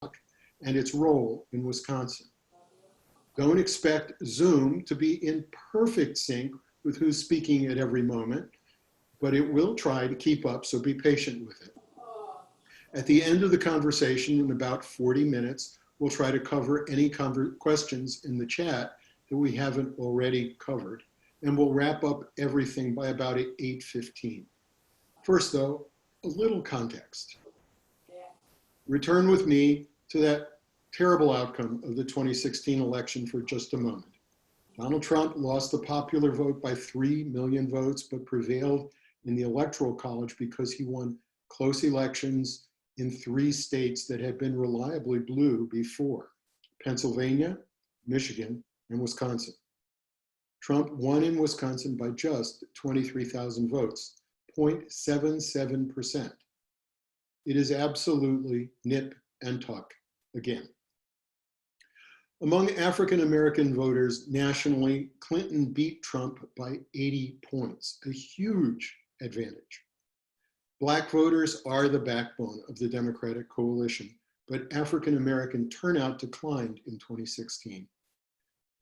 and its role in Wisconsin. Don't expect Zoom to be in perfect sync with who's speaking at every moment, but it will try to keep up, so be patient with it. At the end of the conversation, in about 40 minutes, we'll try to cover any questions in the chat that we haven't already covered, and we'll wrap up everything by about 8:15. First though, a little context. Return with me to that terrible outcome of the 2016 election for just a moment. Donald Trump lost the popular vote by 3 million votes, but prevailed in the Electoral College because he won close elections in 3 states that had been reliably blue before: Pennsylvania, Michigan, and Wisconsin. Trump won in Wisconsin by just 23,000 votes, 0.77%. It is absolutely nip and tuck again. Among African-American voters nationally, Clinton beat Trump by 80 points, a huge advantage. Black voters are the backbone of the Democratic coalition, but African-American turnout declined in 2016.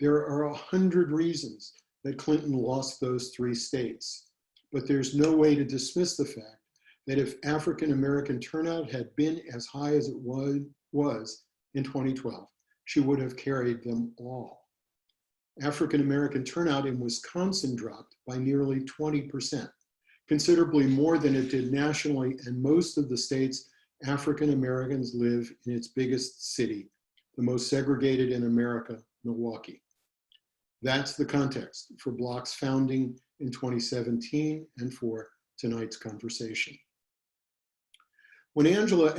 There are 100 reasons that Clinton lost those 3 states, but there's no way to dismiss the fact that if African-American turnout had been as high as it was in 2012, she would have carried them all. African-American turnout in Wisconsin dropped by nearly 20%, considerably more than it did nationally, and most of the states African-Americans live in its biggest city, the most segregated in America, Milwaukee. That's the context for BLOC's founding in 2017 and for tonight's conversation. When Angela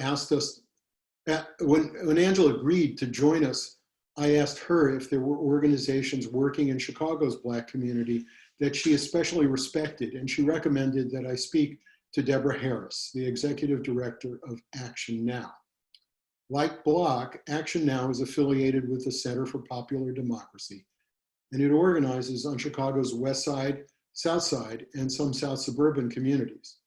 agreed to join us, I asked her if there were organizations working in Chicago's Black community that she especially respected, and she recommended that I speak to Deborah Harris, the executive director of Action Now. Like BLOC, Action Now is affiliated with the Center for Popular Democracy, and it organizes on Chicago's West Side, South Side, and some South suburban communities.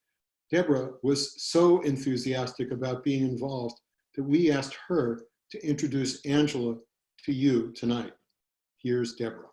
Deborah was so enthusiastic about being involved that we asked her to introduce Angela to you tonight. Here's Deborah.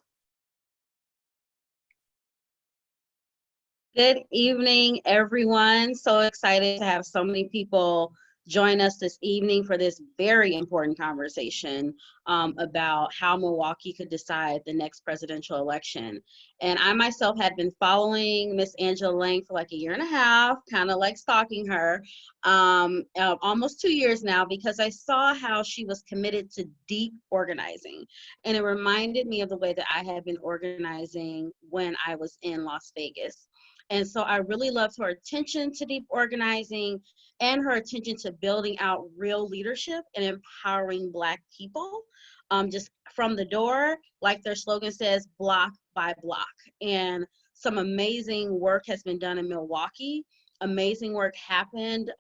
Good evening, everyone. So excited to have so many people join us this evening for this very important conversation about how Milwaukee could decide the next presidential election. And I myself had been following Miss Angela Lang for like 1.5 years, kind of like stalking her, almost 2 years now, because I saw how she was committed to deep organizing. And it reminded me of the way that I had been organizing when I was in Las Vegas. And so I really loved her attention to deep organizing and her attention to building out real leadership and empowering Black people, just from the door, like their slogan says, block by block. And some amazing work has been done in Milwaukee. Amazing work happened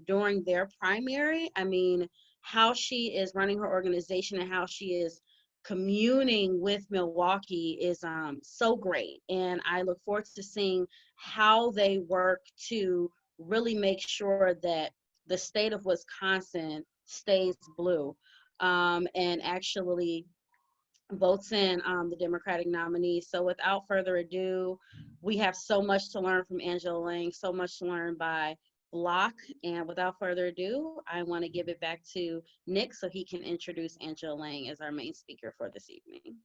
during their primary. I mean, how she is running her organization and how she is communing with Milwaukee is so great. And I look forward to seeing how they work to really make sure that the state of Wisconsin stays blue and actually votes in the Democratic nominee. So without further ado, we have so much to learn from Angela Lang, so much to learn by BLOC. And without further ado, I want to give it back to Nick so he can introduce Angela Lang as our main speaker for this evening.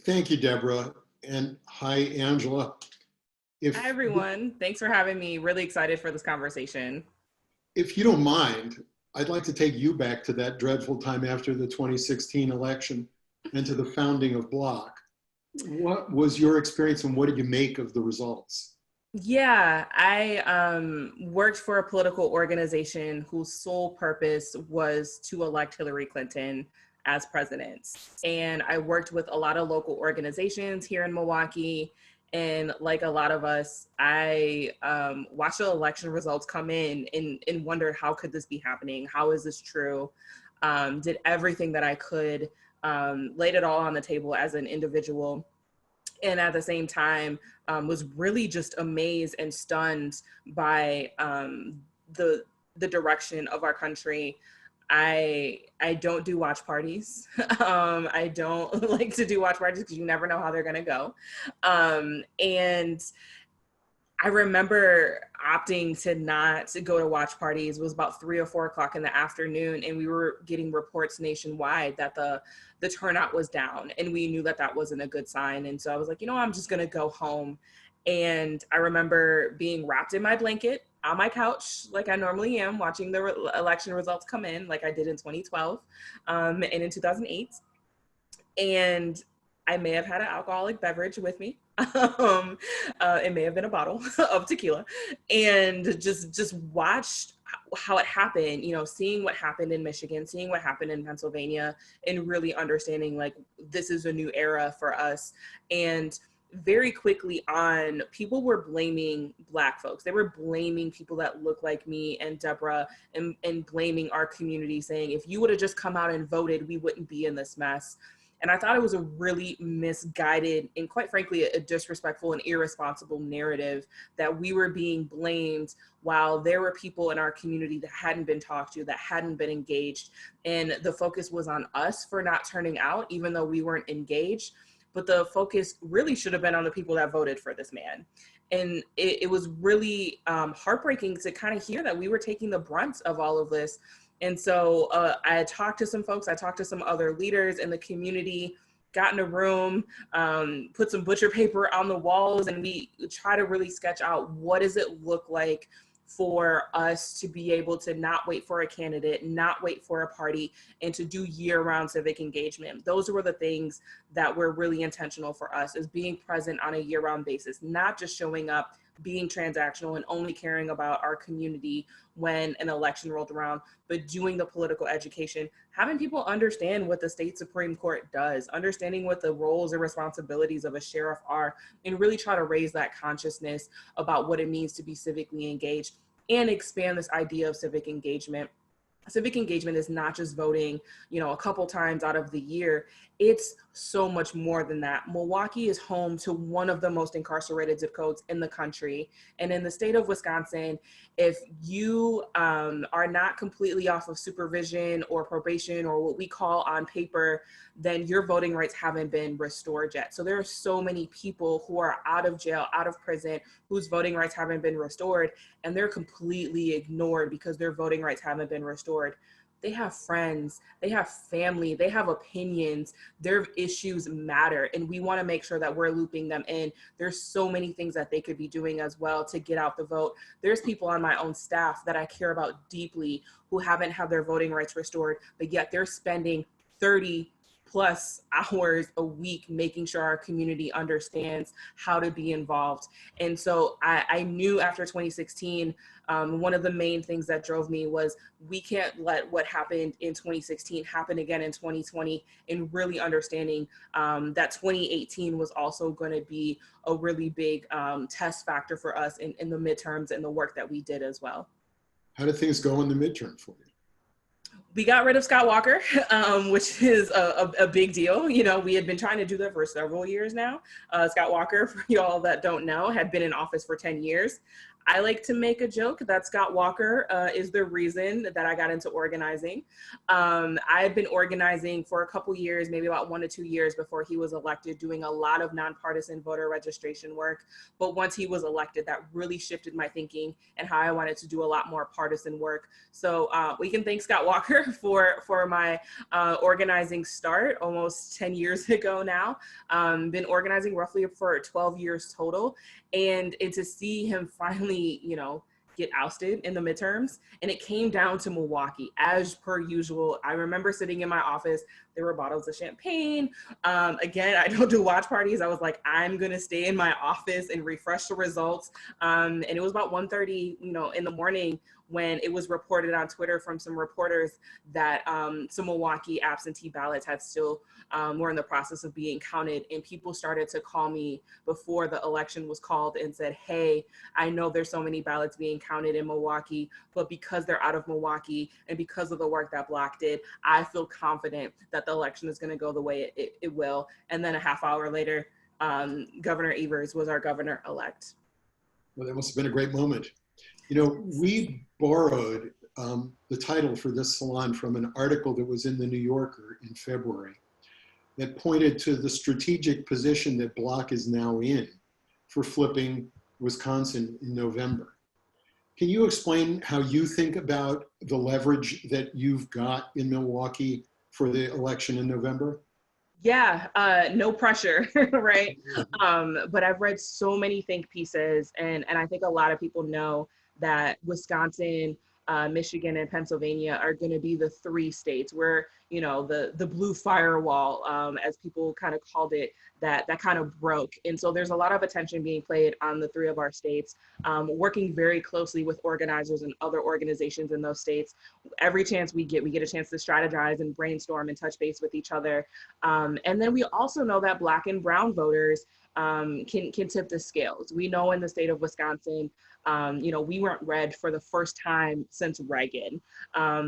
Thank you, Deborah. And hi, Angela. Hi, everyone. Thanks for having me. Really excited for this conversation. If you don't mind, I'd like to take you back to that dreadful time after the 2016 election and to the founding of BLOC. What was your experience and what did you make of the results? Yeah, I worked for a political organization whose sole purpose was to elect Hillary Clinton as president. And I worked with a lot of local organizations here in Milwaukee. And like a lot of us, I watched the election results come in and wondered, how could this be happening? How is this true? Did everything that I could, laid it all on the table as an individual. And at the same time, was really just amazed and stunned by the the direction of our country, I don't do watch parties. I don't like to do watch parties because you never know how they're gonna go. And I remember opting to not go to watch parties. It was about 3 or 4 o'clock in the afternoon, and we were getting reports nationwide that the turnout was down, and we knew that that wasn't a good sign. And so I was like, you know, I'm just gonna go home. And I remember being wrapped in my blanket on my couch, like I normally am, watching the election results come in, like I did in 2012 and in 2008. And I may have had an alcoholic beverage with me. It may have been a bottle of tequila, and just watched how it happened, you know, seeing what happened in Michigan, seeing what happened in Pennsylvania, and really understanding like this is a new era for us. And very quickly on, people were blaming Black folks. They were blaming people that look like me and Deborah, and blaming our community, saying, if you would have just come out and voted, we wouldn't be in this mess. And I thought it was a really misguided and, quite frankly, a disrespectful and irresponsible narrative that we were being blamed while there were people in our community that hadn't been talked to, that hadn't been engaged. And the focus was on us for not turning out, even though we weren't engaged. But the focus really should have been on the people that voted for this man. And it was really heartbreaking to kind of hear that we were taking the brunt of all of this. And so I had talked to some folks, I talked to some other leaders in the community, got in a room, put some butcher paper on the walls, and we try to really sketch out what does it look like for us to be able to not wait for a candidate, not wait for a party, and to do year-round civic engagement. Those were the things that were really intentional for us, is being present on a year-round basis, not just showing up, being transactional and only caring about our community when an election rolled around, but doing the political education, having people understand what the state Supreme Court does, understanding what the roles and responsibilities of a sheriff are, and really try to raise that consciousness about what it means to be civically engaged and expand this idea of civic engagement. Civic engagement is not just voting, you know, a couple times out of the year. It's so much more than that. Milwaukee is home to one of the most incarcerated zip codes in the country. And in the state of Wisconsin, if you are not completely off of supervision or probation or what we call on paper, then your voting rights haven't been restored yet. So there are so many people who are out of jail, out of prison, whose voting rights haven't been restored, and they're completely ignored because their voting rights haven't been restored. They have friends, they have family, they have opinions, their issues matter, and we want to make sure that we're looping them in. There's so many things that they could be doing as well to get out the vote. There's people on my own staff that I care about deeply who haven't had their voting rights restored, but yet they're spending 30 plus hours a week making sure our community understands how to be involved. And so I knew after 2016, one of the main things that drove me was we can't let what happened in 2016 happen again in 2020, and really understanding that 2018 was also going to be a really big test factor for us in the midterms and the work that we did as well. How did things go in the midterm for you? We got rid of Scott Walker, which is a big deal. You know, we had been trying to do that for several years now. Scott Walker, for y'all that don't know, had been in office for 10 years. I like to make a joke that Scott Walker is the reason that I got into organizing. I had been organizing for a couple years, maybe about 1 to 2 years before he was elected, doing a lot of nonpartisan voter registration work. But once he was elected, that really shifted my thinking and how I wanted to do a lot more partisan work. So we can thank Scott Walker for my organizing start almost 10 years ago now. Been organizing roughly for 12 years total. And to see him finally, you know, get ousted in the midterms, and it came down to Milwaukee as per usual. I remember sitting in my office, there were bottles of champagne. Again, I don't do watch parties. I was like, I'm gonna stay in my office and refresh the results. And it was about 1:30, you know, in the morning when it was reported on Twitter from some reporters that some Milwaukee absentee ballots had still were in the process of being counted. And people started to call me before the election was called and said, hey, I know there's so many ballots being counted in Milwaukee, but because they're out of Milwaukee and because of the work that BLOC did, I feel confident that the election is gonna go the way it will. And then a half hour later, Governor Evers was our governor-elect. Well, that must have been a great moment. You know, we borrowed the title for this salon from an article that was in the New Yorker in February that pointed to the strategic position that BLOC is now in for flipping Wisconsin in November. Can you explain how you think about the leverage that you've got in Milwaukee for the election in November? Yeah, no pressure, right? But I've read so many think pieces, and I think a lot of people know that Wisconsin, Michigan, and Pennsylvania are going to be the three states where, you know, the blue firewall, as people kind of called it, that kind of broke. And so there's a lot of attention being played on the three of our states, working very closely with organizers and other organizations in those states. Every chance we get a chance to strategize and brainstorm and touch base with each other. And then we also know that Black and brown voters can tip the scales. We know in the state of Wisconsin, you know, we weren't red for the first time since Reagan.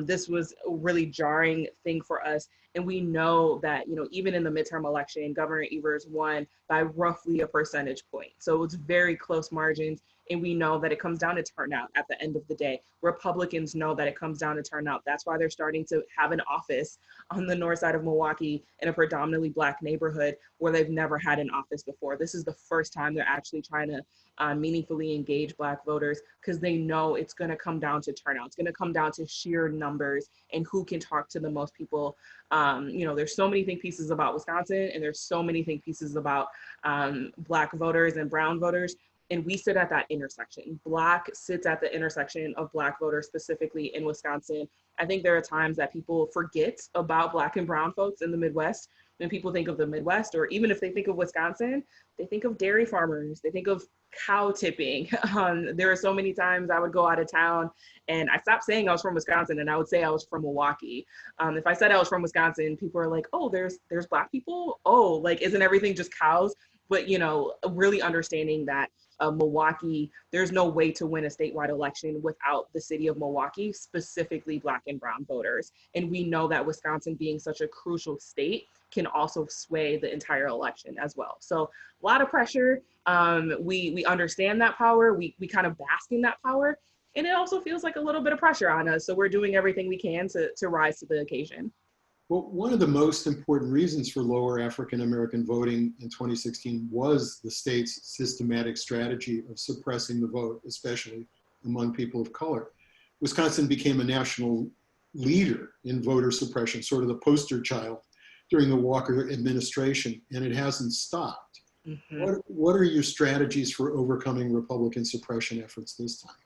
This was a really jarring thing for us. And we know that, you know, even in the midterm election, Governor Evers won by roughly a percentage point. So it's very close margins. And we know that it comes down to turnout at the end of the day. Republicans know that it comes down to turnout. That's why they're starting to have an office on the north side of Milwaukee in a predominantly Black neighborhood where they've never had an office before. This is the first time they're actually trying to meaningfully engage Black voters, because they know it's going to come down to turnout. It's going to come down to sheer numbers and who can talk to the most people. You know, there's so many think pieces about Wisconsin, and there's so many think pieces about Black voters and brown voters. And we sit at that intersection. BLOC sits at the intersection of Black voters, specifically in Wisconsin. I think there are times that people forget about Black and brown folks in the Midwest. When people think of the Midwest, or even if they think of Wisconsin, they think of dairy farmers, they think of cow tipping. There are so many times I would go out of town and I stopped saying I was from Wisconsin and I would say I was from Milwaukee. If I said I was from Wisconsin, people are like, oh, there's Black people? Oh, like, isn't everything just cows? But, you know, really understanding that Milwaukee, there's no way to win a statewide election without the city of Milwaukee, specifically Black and brown voters. And we know that Wisconsin, being such a crucial state, can also sway the entire election as well. So a lot of pressure. We understand that power. We kind of bask in that power. And it also feels like a little bit of pressure on us. So we're doing everything we can to rise to the occasion. Well, one of the most important reasons for lower African-American voting in 2016 was the state's systematic strategy of suppressing the vote, especially among people of color. Wisconsin became a national leader in voter suppression, sort of the poster child during the Walker administration, and it hasn't stopped. Mm-hmm. What are your strategies for overcoming Republican suppression efforts this time?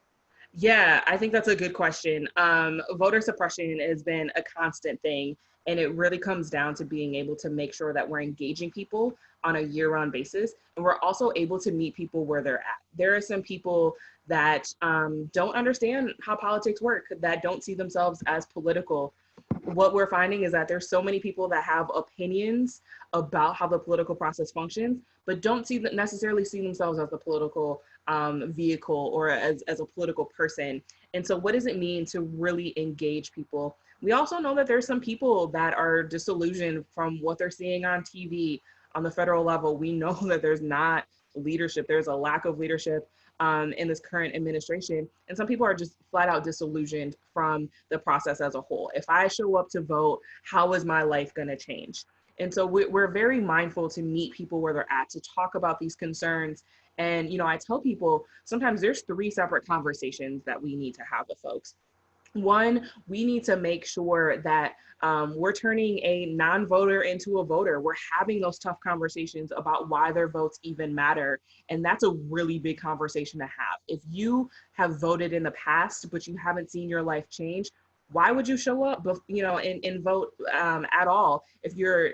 Yeah, I think that's a good question. Voter suppression has been a constant thing, and it really comes down to being able to make sure that we're engaging people on a year-round basis, and we're also able to meet people where they're at. There are some people that don't understand how politics work, that don't see themselves as political. What we're finding is that there's so many people that have opinions about how the political process functions, but don't necessarily see themselves as the political vehicle or as a political person. And so what does it mean to really engage people? We also know that there's some people that are disillusioned from what they're seeing on TV on the federal level. We know that there's not leadership. There's a lack of leadership in this current administration. And some people are just flat out disillusioned from the process as a whole. If I show up to vote, how is my life going to change? And so we're very mindful to meet people where they're at, to talk about these concerns. And, you know, I tell people sometimes there's 3 separate conversations that we need to have with folks. One, we need to make sure that we're turning a non-voter into a voter. We're having those tough conversations about why their votes even matter. And that's a really big conversation to have. If you have voted in the past, but you haven't seen your life change, why would you show up, you know, and vote at all? If your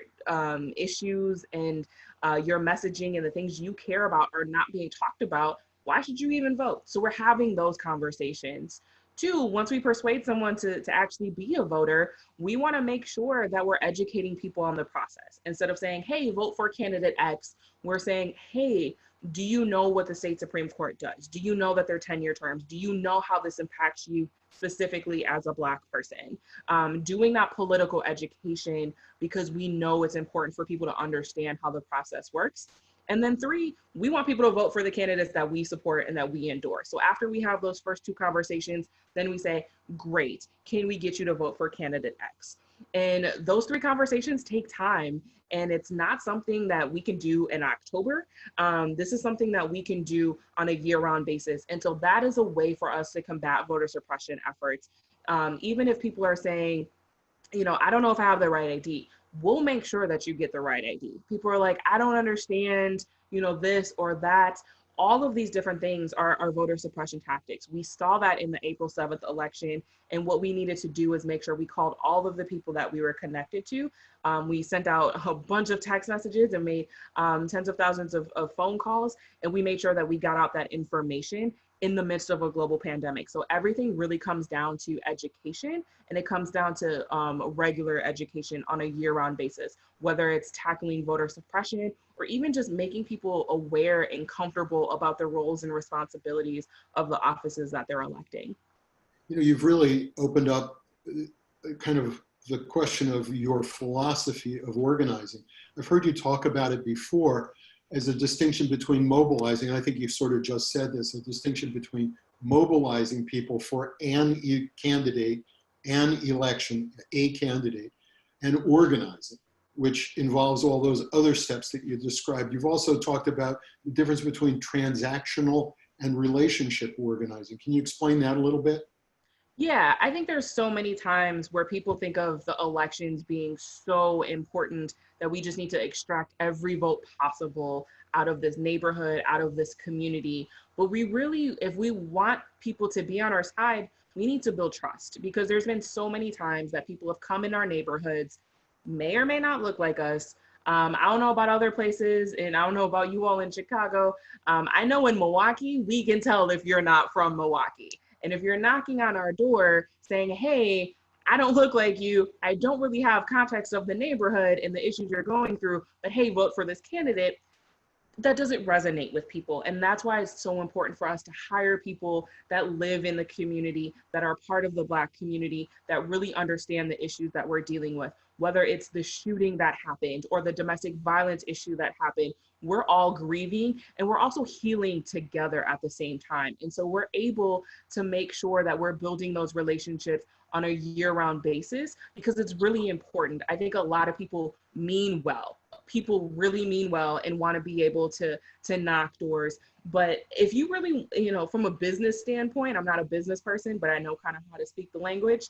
issues and your messaging and the things you care about are not being talked about, why should you even vote? So we're having those conversations. 2, once we persuade someone to actually be a voter, we want to make sure that we're educating people on the process. Instead of saying, hey, vote for candidate X, we're saying, hey, do you know what the state Supreme Court does? Do you know that they're 10-year terms? Do you know how this impacts you specifically as a Black person? Doing that political education, because we know it's important for people to understand how the process works. And then 3, we want people to vote for the candidates that we support and that we endorse. So after we have those first 2 conversations, then we say, great, can we get you to vote for candidate X? And those 3 conversations take time. And it's not something that we can do in October. This is something that we can do on a year-round basis. And so that is a way for us to combat voter suppression efforts. Even if people are saying, I don't know if I have the right ID, we'll make sure that you get the right ID. People are like, I don't understand, this or that. All of these different things are voter suppression tactics. We saw that in the April 7th election. And what we needed to do is make sure we called all of the people that we were connected to. We sent out a bunch of text messages and made tens of thousands of phone calls. And we made sure that we got out that information in the midst of a global pandemic. So everything really comes down to education, and it comes down to regular education on a year-round basis, whether it's tackling voter suppression or even just making people aware and comfortable about the roles and responsibilities of the offices that they're electing. You've really opened up kind of the question of your philosophy of organizing. I've heard you talk about it before as a distinction between mobilizing, and I think you've sort of just said this, a distinction between mobilizing people for an candidate, an election, a candidate, and organizing, which involves all those other steps that you described. You've also talked about the difference between transactional and relationship organizing. Can you explain that a little bit? Yeah, I think there's so many times where people think of the elections being so important that we just need to extract every vote possible out of this neighborhood, out of this community. But we really, if we want people to be on our side, we need to build trust, because there's been so many times that people have come in our neighborhoods, may or may not look like us. I don't know about other places, and I don't know about you all in Chicago. I know in Milwaukee, we can tell if you're not from Milwaukee. And if you're knocking on our door saying, hey, I don't look like you, I don't really have context of the neighborhood and the issues you're going through, but hey, vote for this candidate, that doesn't resonate with people. And that's why it's so important for us to hire people that live in the community, that are part of the Black community, that really understand the issues that we're dealing with. Whether it's the shooting that happened or the domestic violence issue that happened, we're all grieving and we're also healing together at the same time. And so we're able to make sure that we're building those relationships on a year-round basis, because it's really important. I think a lot of people mean well. People really mean well and want to be able to knock doors. But if you really, from a business standpoint, I'm not a business person, but I know kind of how to speak the language.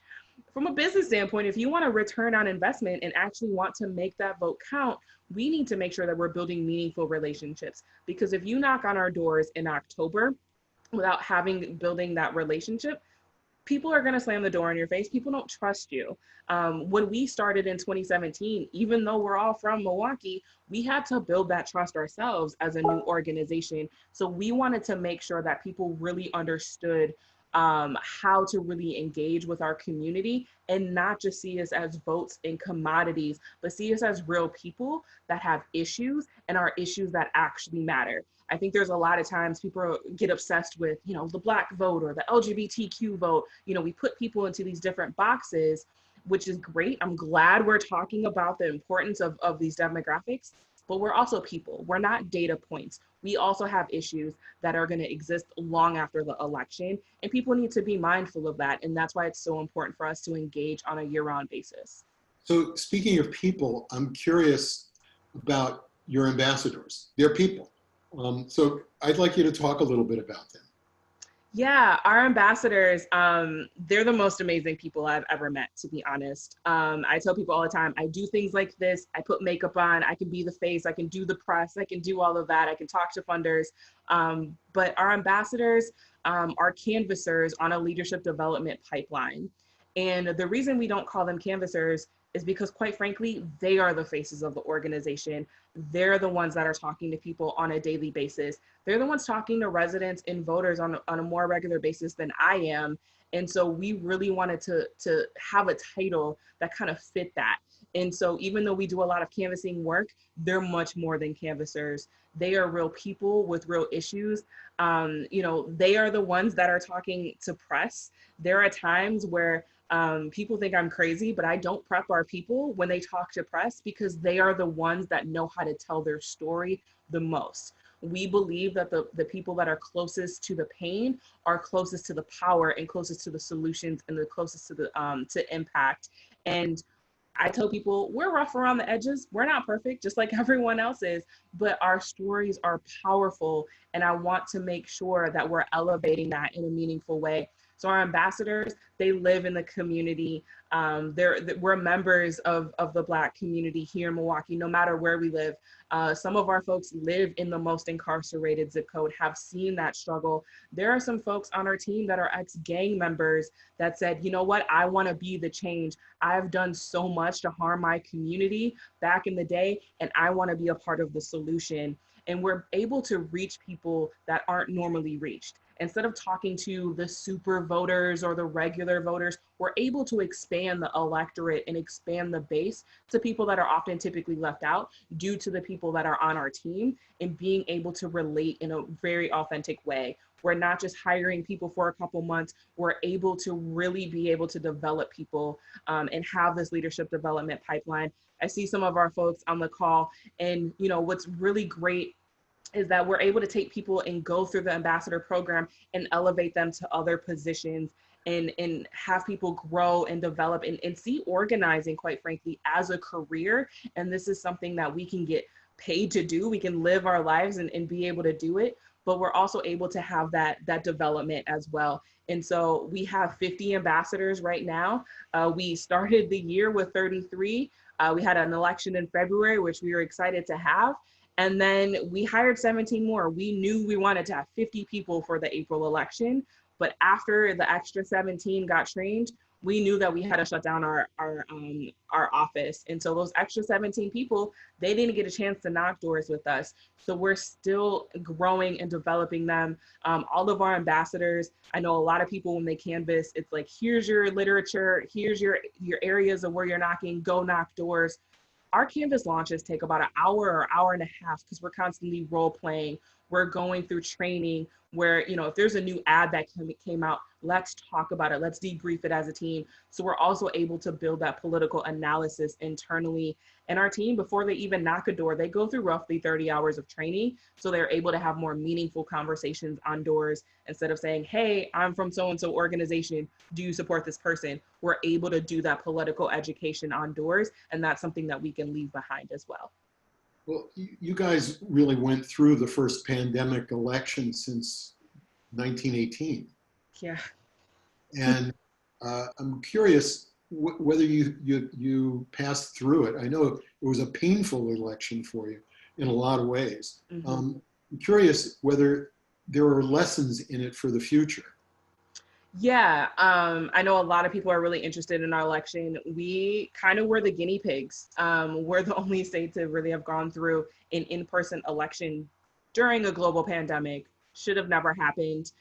From a business standpoint, if you want a return on investment and actually want to make that vote count, we need to make sure that we're building meaningful relationships. Because if you knock on our doors in October without building that relationship, people are going to slam the door in your face. People don't trust you. When we started in 2017, even though we're all from Milwaukee, we had to build that trust ourselves as a new organization. So we wanted to make sure that people really understood how to really engage with our community and not just see us as votes and commodities, but see us as real people that have issues and are issues that actually matter. I think there's a lot of times people get obsessed with, the Black vote or the LGBTQ vote. We put people into these different boxes, which is great. I'm glad we're talking about the importance of these demographics, but we're also people. We're not data points. We also have issues that are going to exist long after the election, and people need to be mindful of that. And that's why it's so important for us to engage on a year-round basis. So speaking of people, I'm curious about your ambassadors. They're people. So I'd like you to talk a little bit about them. Yeah, our ambassadors, they're the most amazing people I've ever met, to be honest. I tell people all the time, I do things like this. I put makeup on, I can be the face, I can do the press, I can do all of that. I can talk to funders. But our ambassadors are canvassers on a leadership development pipeline. And the reason we don't call them canvassers is because, quite frankly, they are the faces of the organization. They're the ones that are talking to people on a daily basis. They're the ones talking to residents and voters on a more regular basis than I am. And so we really wanted to have a title that kind of fit that. And so even though we do a lot of canvassing work, they're much more than canvassers. They are real people with real issues. They are the ones that are talking to press. There are times where people think I'm crazy, but I don't prep our people when they talk to press, because they are the ones that know how to tell their story the most. We believe that the people that are closest to the pain are closest to the power and closest to the solutions and the closest to the to impact. And I tell people we're rough around the edges. We're not perfect, just like everyone else is, but our stories are powerful. And I want to make sure that we're elevating that in a meaningful way. So our ambassadors, they live in the community. We're members of the Black community here in Milwaukee, no matter where we live. Some of our folks live in the most incarcerated zip code, have seen that struggle. There are some folks on our team that are ex-gang members that said, you know what, I want to be the change. I've done so much to harm my community back in the day, and I want to be a part of the solution. And we're able to reach people that aren't normally reached. Instead of talking to the super voters or the regular voters, we're able to expand the electorate and expand the base to people that are often typically left out due to the people that are on our team, and being able to relate in a very authentic way. We're not just hiring people for a couple months. We're able to really be able to develop people and have this leadership development pipeline. I see some of our folks on the call, and what's really great is that we're able to take people and go through the ambassador program and elevate them to other positions and have people grow and develop and see organizing, quite frankly, as a career. And this is something that we can get paid to do. We can live our lives and be able to do it, but we're also able to have that development as well. And so we have 50 ambassadors right now. We started the year with 33. We had an election in February, which we were excited to have. And then we hired 17 more. We knew we wanted to have 50 people for the April election, but after the extra 17 got trained, we knew that we had to shut down our office. And so those extra 17 people, they didn't get a chance to knock doors with us. So we're still growing and developing them. All of our ambassadors, I know a lot of people when they canvas, it's like, here's your literature, here's your areas of where you're knocking, go knock doors. Our Canvas launches take about an hour or hour and a half because we're constantly role playing. We're going through training where, if there's a new ad that came out, let's talk about it. Let's debrief it as a team. So we're also able to build that political analysis internally. And our team, before they even knock a door, they go through roughly 30 hours of training. So they're able to have more meaningful conversations on doors instead of saying, hey, I'm from so-and-so organization. Do you support this person? We're able to do that political education on doors. And that's something that we can leave behind as well. Well, you guys really went through the first pandemic election since 1918. Yeah. And I'm curious whether you passed through it. I know it was a painful election for you in a lot of ways. Mm-hmm. I'm curious whether there are lessons in it for the future. Yeah, I know a lot of people are really interested in our election. We kind of were the guinea pigs. We're the only state to really have gone through an in-person election during a global pandemic. Should have never happened.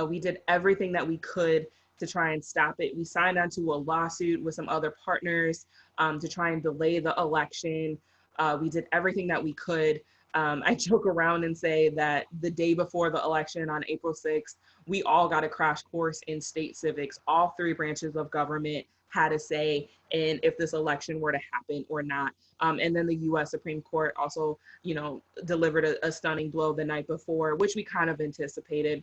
We did everything that we could to try and stop it. We signed onto a lawsuit with some other partners to try and delay the election. We did everything that we could. I joke around and say that the day before the election on April 6th, we all got a crash course in state civics. All three branches of government had a say in if this election were to happen or not. And then the US Supreme Court also, delivered a stunning blow the night before, which we kind of anticipated.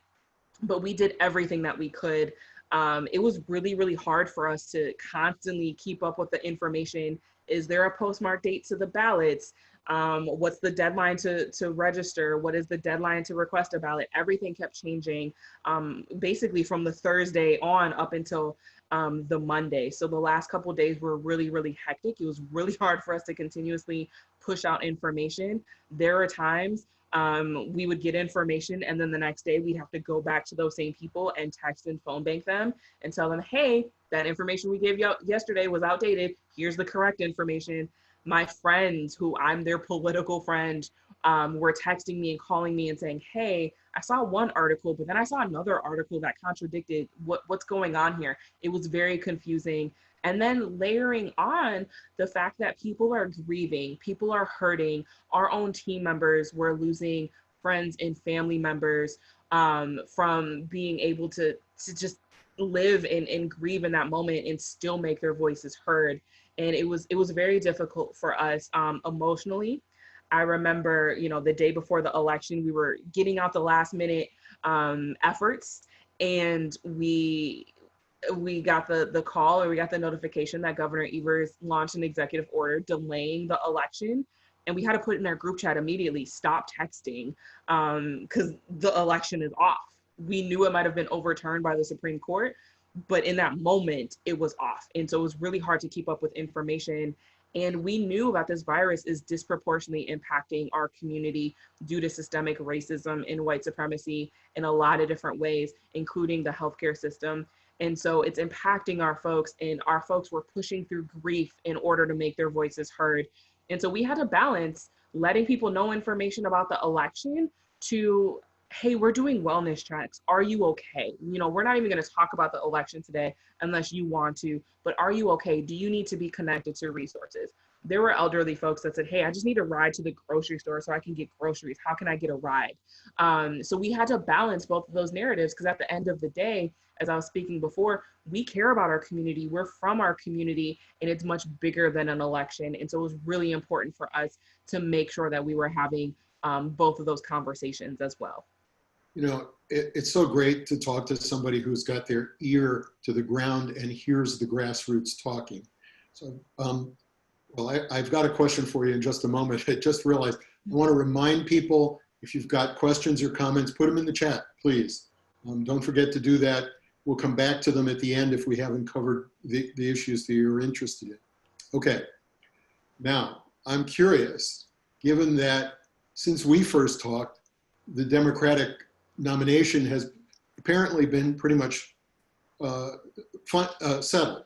But we did everything that we could. It was really, really hard for us to constantly keep up with the information. Is there a postmark date to the ballots? What's the deadline to register? What is the deadline to request a ballot? Everything kept changing, basically from the Thursday on up until the Monday. So the last couple of days were really, really hectic. It was really hard for us to continuously push out information. There are times we would get information and then the next day we'd have to go back to those same people and text and phone bank them and tell them, hey, that information we gave you yesterday was outdated. Here's the correct information. My friends, who I'm their political friend, were texting me and calling me and saying, hey, I saw one article, but then I saw another article that contradicted what's going on here. It was very confusing. And then layering on the fact that people are grieving, people are hurting. Our own team members were losing friends and family members from being able to just live and grieve in that moment and still make their voices heard. And it was very difficult for us emotionally. I remember, the day before the election, we were getting out the last minute efforts, and we got the call, or we got the notification that Governor Evers launched an executive order delaying the election. And we had to put in our group chat immediately, stop texting, because the election is off. We knew it might have been overturned by the Supreme Court, but in that moment, it was off. And so it was really hard to keep up with information. And we knew about this virus is disproportionately impacting our community due to systemic racism and white supremacy in a lot of different ways, including the healthcare system. And so it's impacting our folks, and our folks were pushing through grief in order to make their voices heard. And so we had to balance letting people know information about the election to, hey, we're doing wellness checks. Are you okay? We're not even going to talk about the election today unless you want to, but are you okay? Do you need to be connected to resources? There were elderly folks that said, hey, I just need a ride to the grocery store so I can get groceries. How can I get a ride? So we had to balance both of those narratives, because at the end of the day, as I was speaking before, we care about our community. We're from our community, and it's much bigger than an election. And so it was really important for us to make sure that we were having both of those conversations as well. It's so great to talk to somebody who's got their ear to the ground and hears the grassroots talking. So, I've got a question for you in just a moment. I just realized I want to remind people, if you've got questions or comments, put them in the chat, please. Don't forget to do that. We'll come back to them at the end if we haven't covered the issues that you're interested in. Okay, now I'm curious, given that since we first talked, the Democratic nomination has apparently been pretty much settled,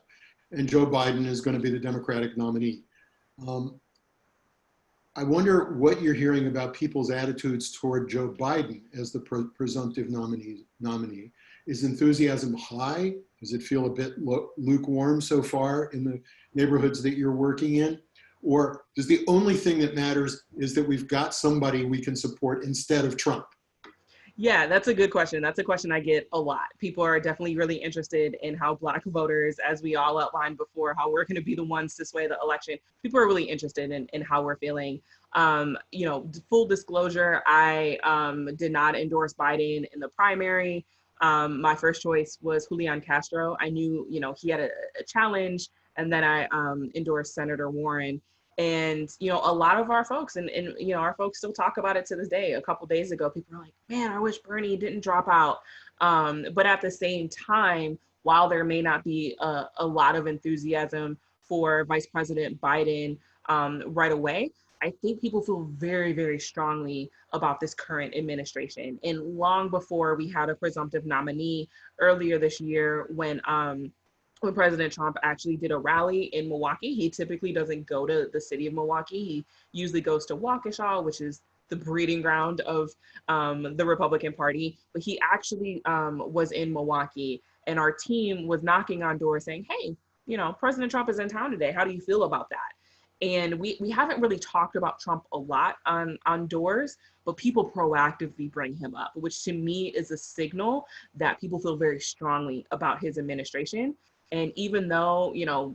and Joe Biden is going to be the Democratic nominee. I wonder what you're hearing about people's attitudes toward Joe Biden as the presumptive nominee. Is enthusiasm high? Does it feel a bit lukewarm so far in the neighborhoods that you're working in? Or does the only thing that matters is that we've got somebody we can support instead of Trump? Yeah, that's a good question. That's a question I get a lot. People are definitely really interested in how Black voters, as we all outlined before, how we're going to be the ones to sway the election. People are really interested in how we're feeling. Full disclosure, I did not endorse Biden in the primary. My first choice was Julian Castro. I knew, he had a challenge, and then I endorsed Senator Warren. And, a lot of our folks, and our folks still talk about it to this day. A couple days ago, people are like, man, I wish Bernie didn't drop out. But at the same time, while there may not be a lot of enthusiasm for Vice President Biden right away, I think people feel very, very strongly about this current administration. And long before we had a presumptive nominee earlier this year, when President Trump actually did a rally in Milwaukee. He typically doesn't go to the city of Milwaukee. He usually goes to Waukesha, which is the breeding ground of the Republican Party. But he actually was in Milwaukee, and our team was knocking on doors saying, hey, President Trump is in town today. How do you feel about that? And we haven't really talked about Trump a lot on doors, but people proactively bring him up, which to me is a signal that people feel very strongly about his administration. And even though,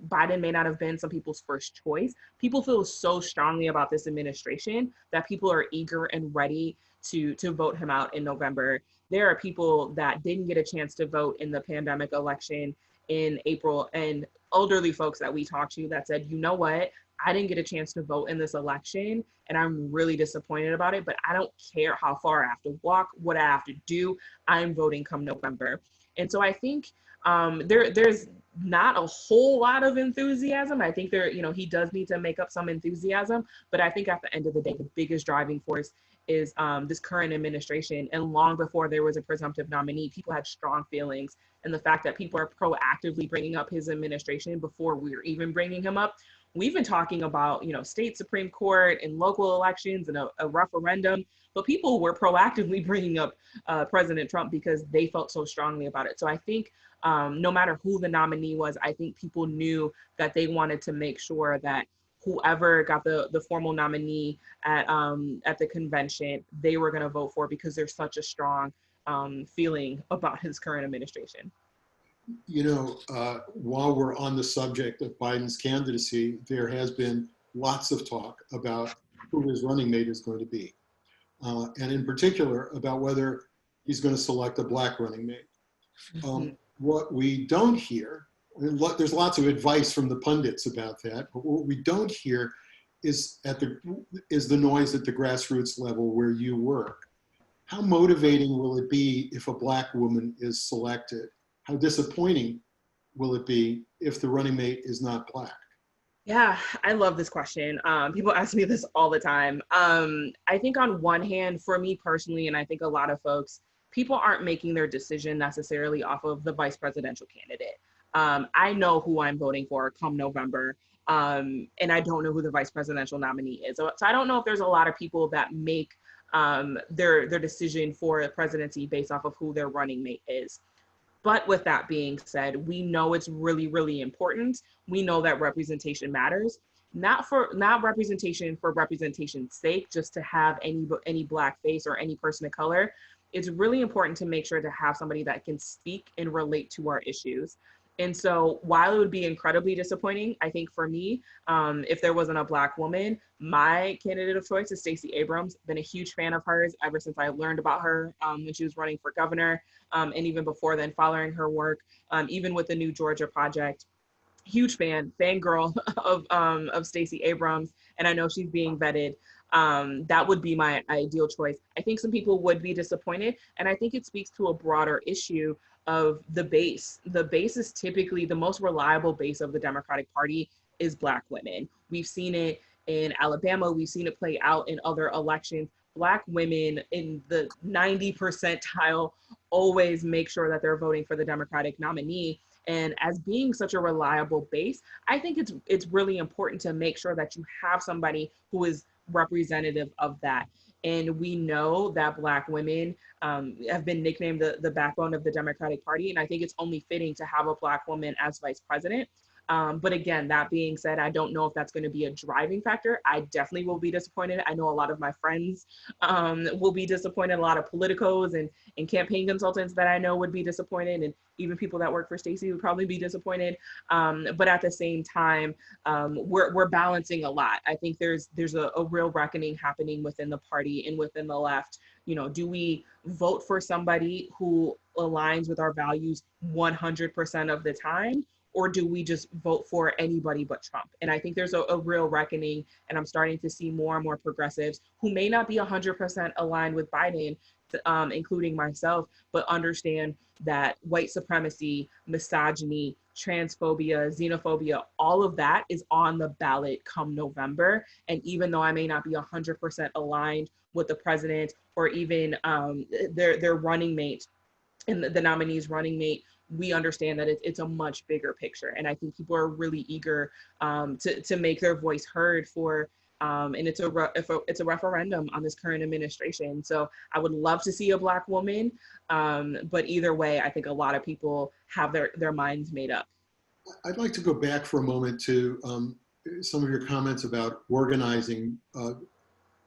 Biden may not have been some people's first choice, people feel so strongly about this administration that people are eager and ready to vote him out in November. There are people that didn't get a chance to vote in the pandemic election in April, and elderly folks that we talked to that said, you know what, I didn't get a chance to vote in this election, and I'm really disappointed about it, but I don't care how far I have to walk, what I have to do, I'm voting come November. And so I think there's not a whole lot of enthusiasm. I think he does need to make up some enthusiasm, but I think at the end of the day, the biggest driving force is this current administration. And long before there was a presumptive nominee, people had strong feelings. And the fact that people are proactively bringing up his administration before we're even bringing him up. We've been talking about, state Supreme Court and local elections and a referendum, but people were proactively bringing up President Trump because they felt so strongly about it. So I think no matter who the nominee was, I think people knew that they wanted to make sure that whoever got the formal nominee at the convention, they were going to vote for, because there's such a strong feeling about his current administration. While we're on the subject of Biden's candidacy, there has been lots of talk about who his running mate is going to be. And in particular, about whether he's going to select a Black running mate. What we don't hear, there's lots of advice from the pundits about that, but what we don't hear is the noise at the grassroots level where you work. How motivating will it be if a Black woman is selected? How disappointing will it be if the running mate is not Black? Yeah, I love this question. People ask me this all the time. I think on one hand, for me personally, and I think a lot of folks, people aren't making their decision necessarily off of the vice presidential candidate. I know who I'm voting for come November, and I don't know who the vice presidential nominee is. So I don't know if there's a lot of people that make their decision for the presidency based off of who their running mate is. But with that being said, we know it's really, really important. We know that representation matters, not representation for representation's sake, just to have any Black face or any person of color. It's really important to make sure to have somebody that can speak and relate to our issues. And so while it would be incredibly disappointing, I think for me, if there wasn't a Black woman, my candidate of choice is Stacey Abrams. Been a huge fan of hers ever since I learned about her when she was running for governor, and even before then, following her work, even with the New Georgia Project. Huge fangirl of Stacey Abrams, and I know she's being vetted. That would be my ideal choice. I think some people would be disappointed, and I think it speaks to a broader issue of the base. The base is typically the most reliable base of the Democratic Party is Black women. We've seen it in Alabama. We've seen it play out in other elections. Black women in the 90 percentile always make sure that they're voting for the Democratic nominee. And as being such a reliable base, I think it's really important to make sure that you have somebody who is representative of that. And we know that Black women have been nicknamed the backbone of the Democratic Party. And I think it's only fitting to have a Black woman as vice president. But again, that being said, I don't know if that's going to be a driving factor. I definitely will be disappointed. I know a lot of my friends will be disappointed. A lot of politicos and campaign consultants that I know would be disappointed. And even people that work for Stacey would probably be disappointed. But at the same time, we're balancing a lot. I think there's a real reckoning happening within the party and within the left. You know, do we vote for somebody who aligns with our values 100% of the time? Or do we just vote for anybody but Trump? And I think there's a real reckoning, and I'm starting to see more and more progressives who may not be 100% aligned with Biden, including myself, but understand that white supremacy, misogyny, transphobia, xenophobia, all of that is on the ballot come November. And even though I may not be 100% aligned with the president or even their running mate and the nominee's running mate, we understand that it's a much bigger picture. And I think people are really eager to make their voice heard for, and it's a referendum on this current administration. So I would love to see a Black woman, but either way, I think a lot of people have their minds made up. I'd like to go back for a moment to some of your comments about organizing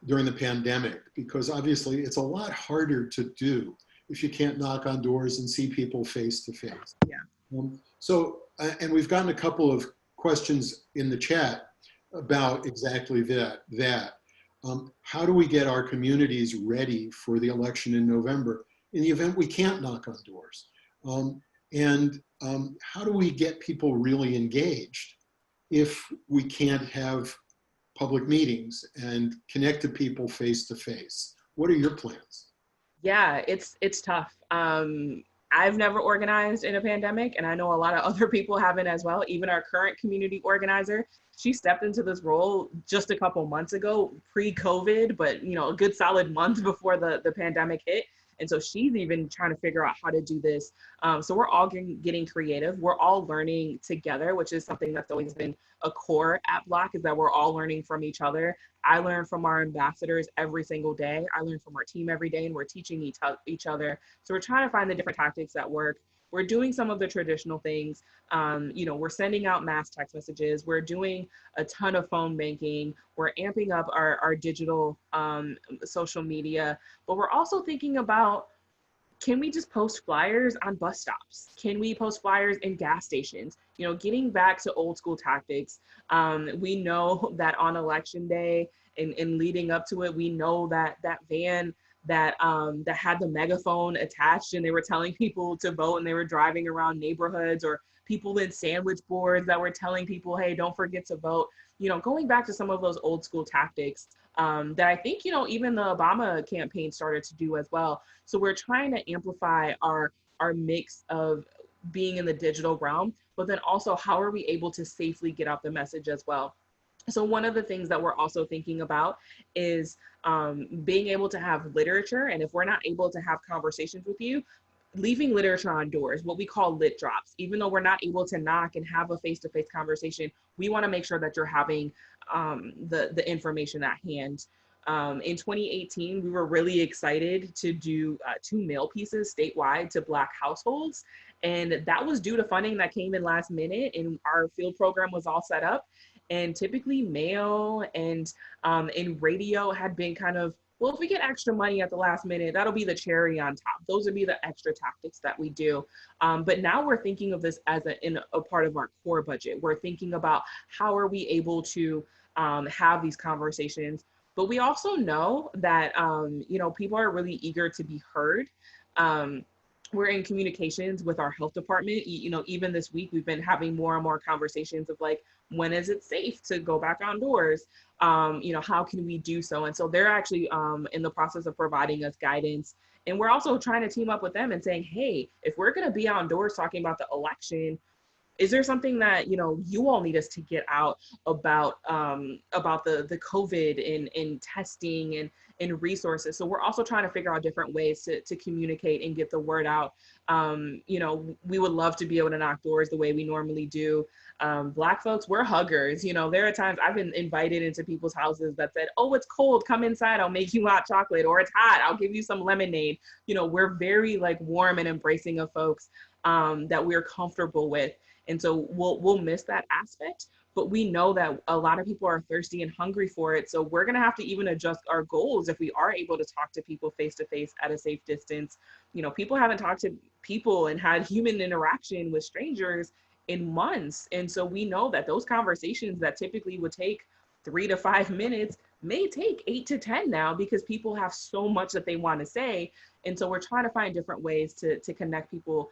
during the pandemic, because obviously it's a lot harder to do if you can't knock on doors and see people face to face. Yeah. And we've gotten a couple of questions in the chat about exactly that. How do we get our communities ready for the election in November in the event we can't knock on doors? How do we get people really engaged if we can't have public meetings and connect to people face to face? What are your plans? Yeah, it's tough. I've never organized in a pandemic, and I know a lot of other people haven't as well. Even our current community organizer, she stepped into this role just a couple months ago, pre-COVID, but a good solid month before the pandemic hit. And so she's even trying to figure out how to do this. So we're all getting creative. We're all learning together, which is something that's always been a core at BLOC, is that we're all learning from each other. I learn from our ambassadors every single day. I learn from our team every day, and we're teaching each other. So we're trying to find the different tactics that work. We're doing some of the traditional things. We're sending out mass text messages. We're doing a ton of phone banking. We're amping up our digital social media, but we're also thinking about can we just post flyers on bus stops? Can we post flyers in gas stations? You know, getting back to old school tactics. We know that on election day and leading up to it, we know that that van that had the megaphone attached and they were telling people to vote and they were driving around neighborhoods, or people in sandwich boards that were telling people, hey, don't forget to vote. You know, going back to some of those old school tactics that I think, you know, even the Obama campaign started to do as well. So we're trying to amplify our mix of being in the digital realm, but then also how are we able to safely get out the message as well. So one of the things that we're also thinking about is being able to have literature. And if we're not able to have conversations with you, leaving literature on doors, what we call lit drops. Even though we're not able to knock and have a face-to-face conversation, we want to make sure that you're having the information at hand. In 2018, we were really excited to do 2 mail pieces statewide to Black households. And that was due to funding that came in last minute, and our field program was all set up. And typically mail and radio had been kind of, well, if we get extra money at the last minute, that'll be the cherry on top. Those would be the extra tactics that we do. But now we're thinking of this as a part of our core budget. We're thinking about how are we able to have these conversations. But we also know that, you know, people are really eager to be heard. We're in communications with our health department. You know, even this week, we've been having more and more conversations of like, when is it safe to go back on doors? You know, how can we do so? And so they're actually in the process of providing us guidance. And we're also trying to team up with them and saying, hey, if we're going to be outdoors talking about the election, is there something that, you know, you all need us to get out about the COVID and testing and resources? So we're also trying to figure out different ways to communicate and get the word out. You know, we would love to be able to knock doors the way we normally do. Black folks, we're huggers. You know, there are times I've been invited into people's houses that said, oh, it's cold, come inside, I'll make you hot chocolate, or it's hot, I'll give you some lemonade. You know, we're very like warm and embracing of folks that we're comfortable with. And so we'll miss that aspect, but we know that a lot of people are thirsty and hungry for it. So we're gonna have to even adjust our goals if we are able to talk to people face to face at a safe distance. You know, people haven't talked to people and had human interaction with strangers in months. And so we know that those conversations that typically would take 3 to 5 minutes may take 8 to 10 now, because people have so much that they want to say. And so we're trying to find different ways to connect people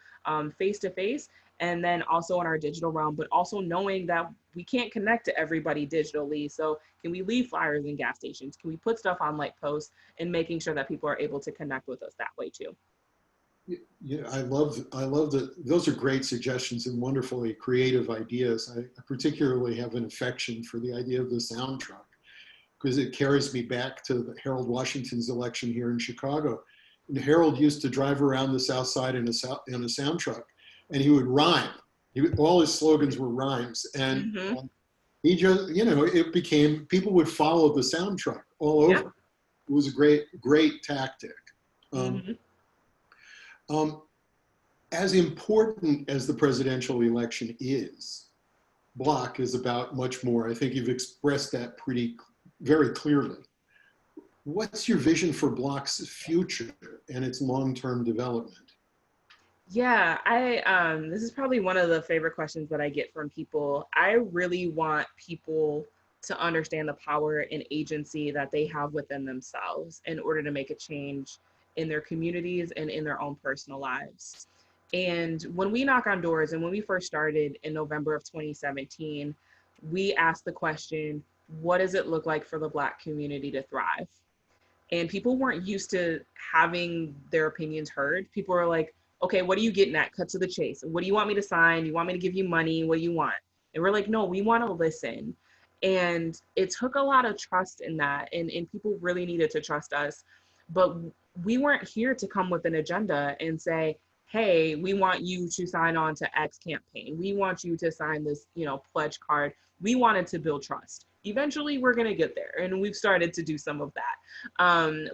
face to face, and then also in our digital realm, but also knowing that we can't connect to everybody digitally. So can we leave flyers in gas stations? Can we put stuff on light posts, and making sure that people are able to connect with us that way too? Yeah, I love that. Those are great suggestions and wonderfully creative ideas. I particularly have an affection for the idea of the sound truck, because it carries me back to Harold Washington's election here in Chicago. And Harold used to drive around the South Side in a sound truck, and he would rhyme. All his slogans were rhymes. And he just, you know, it became, people would follow the sound truck all over. Yeah. It was a great tactic. As important as the presidential election is, BLOC is about much more. I think you've expressed that very clearly. What's your vision for BLOC's future and its long-term development? Yeah, this is probably one of the favorite questions that I get from people. I really want people to understand the power and agency that they have within themselves in order to make a change in their communities and in their own personal lives. And when we knock on doors, and when we first started in November of 2017, we asked the question, what does it look like for the Black community to thrive? And people weren't used to having their opinions heard. People were like, okay, what are you getting at? Cut to the chase. What do you want me to sign? You want me to give you money? What do you want? And we're like, no, we want to listen. And it took a lot of trust in that. And people really needed to trust us. But we weren't here to come with an agenda and say, hey, we want you to sign on to X campaign. We want you to sign this, you know, pledge card. We wanted to build trust. Eventually, we're going to get there. And we've started to do some of that.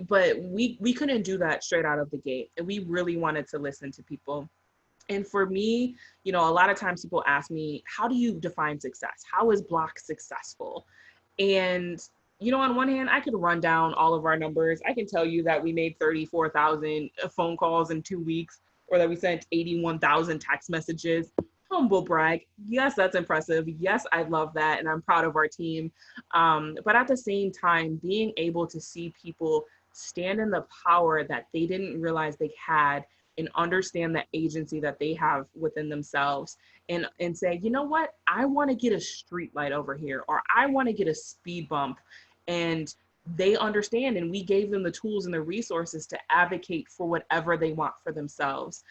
But we couldn't do that straight out of the gate. And we really wanted to listen to people. And for me, you know, a lot of times people ask me, how do you define success? How is BLOC successful? And you know, on one hand, I could run down all of our numbers. I can tell you that we made 34,000 phone calls in 2 weeks, or that we sent 81,000 text messages. Humble brag. Yes, that's impressive. Yes, I love that. And I'm proud of our team. But at the same time, being able to see people stand in the power that they didn't realize they had and understand the agency that they have within themselves, and say, you know what, I want to get a street light over here, or I want to get a speed bump. And they understand, and we gave them the tools and the resources to advocate for whatever they want for themselves.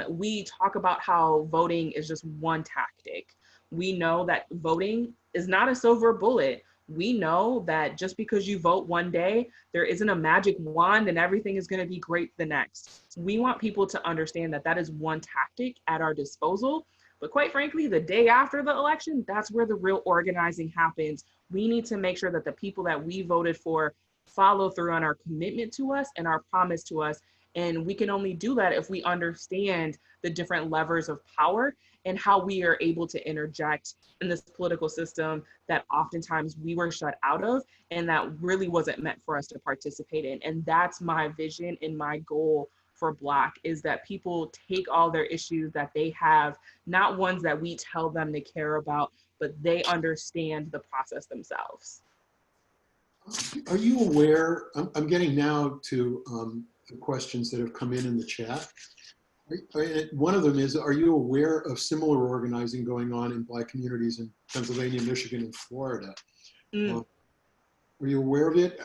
We talk about how voting is just one tactic. We know that voting is not a silver bullet. We know that just because you vote one day, there isn't a magic wand and everything is going to be great the next. We want people to understand that that is one tactic at our disposal. But quite frankly, the day after the election, that's where the real organizing happens. We need to make sure that the people that we voted for follow through on our commitment to us and our promise to us. And we can only do that if we understand the different levers of power and how we are able to interject in this political system that oftentimes we were shut out of and that really wasn't meant for us to participate in. And that's my vision and my goal for BLOC, is that people take all their issues that they have, not ones that we tell them to care about, but they understand the process themselves. Are you aware, I'm getting now to the questions that have come in the chat. One of them is, are you aware of similar organizing going on in Black communities in Pennsylvania, Michigan, and Florida? Are you aware of it?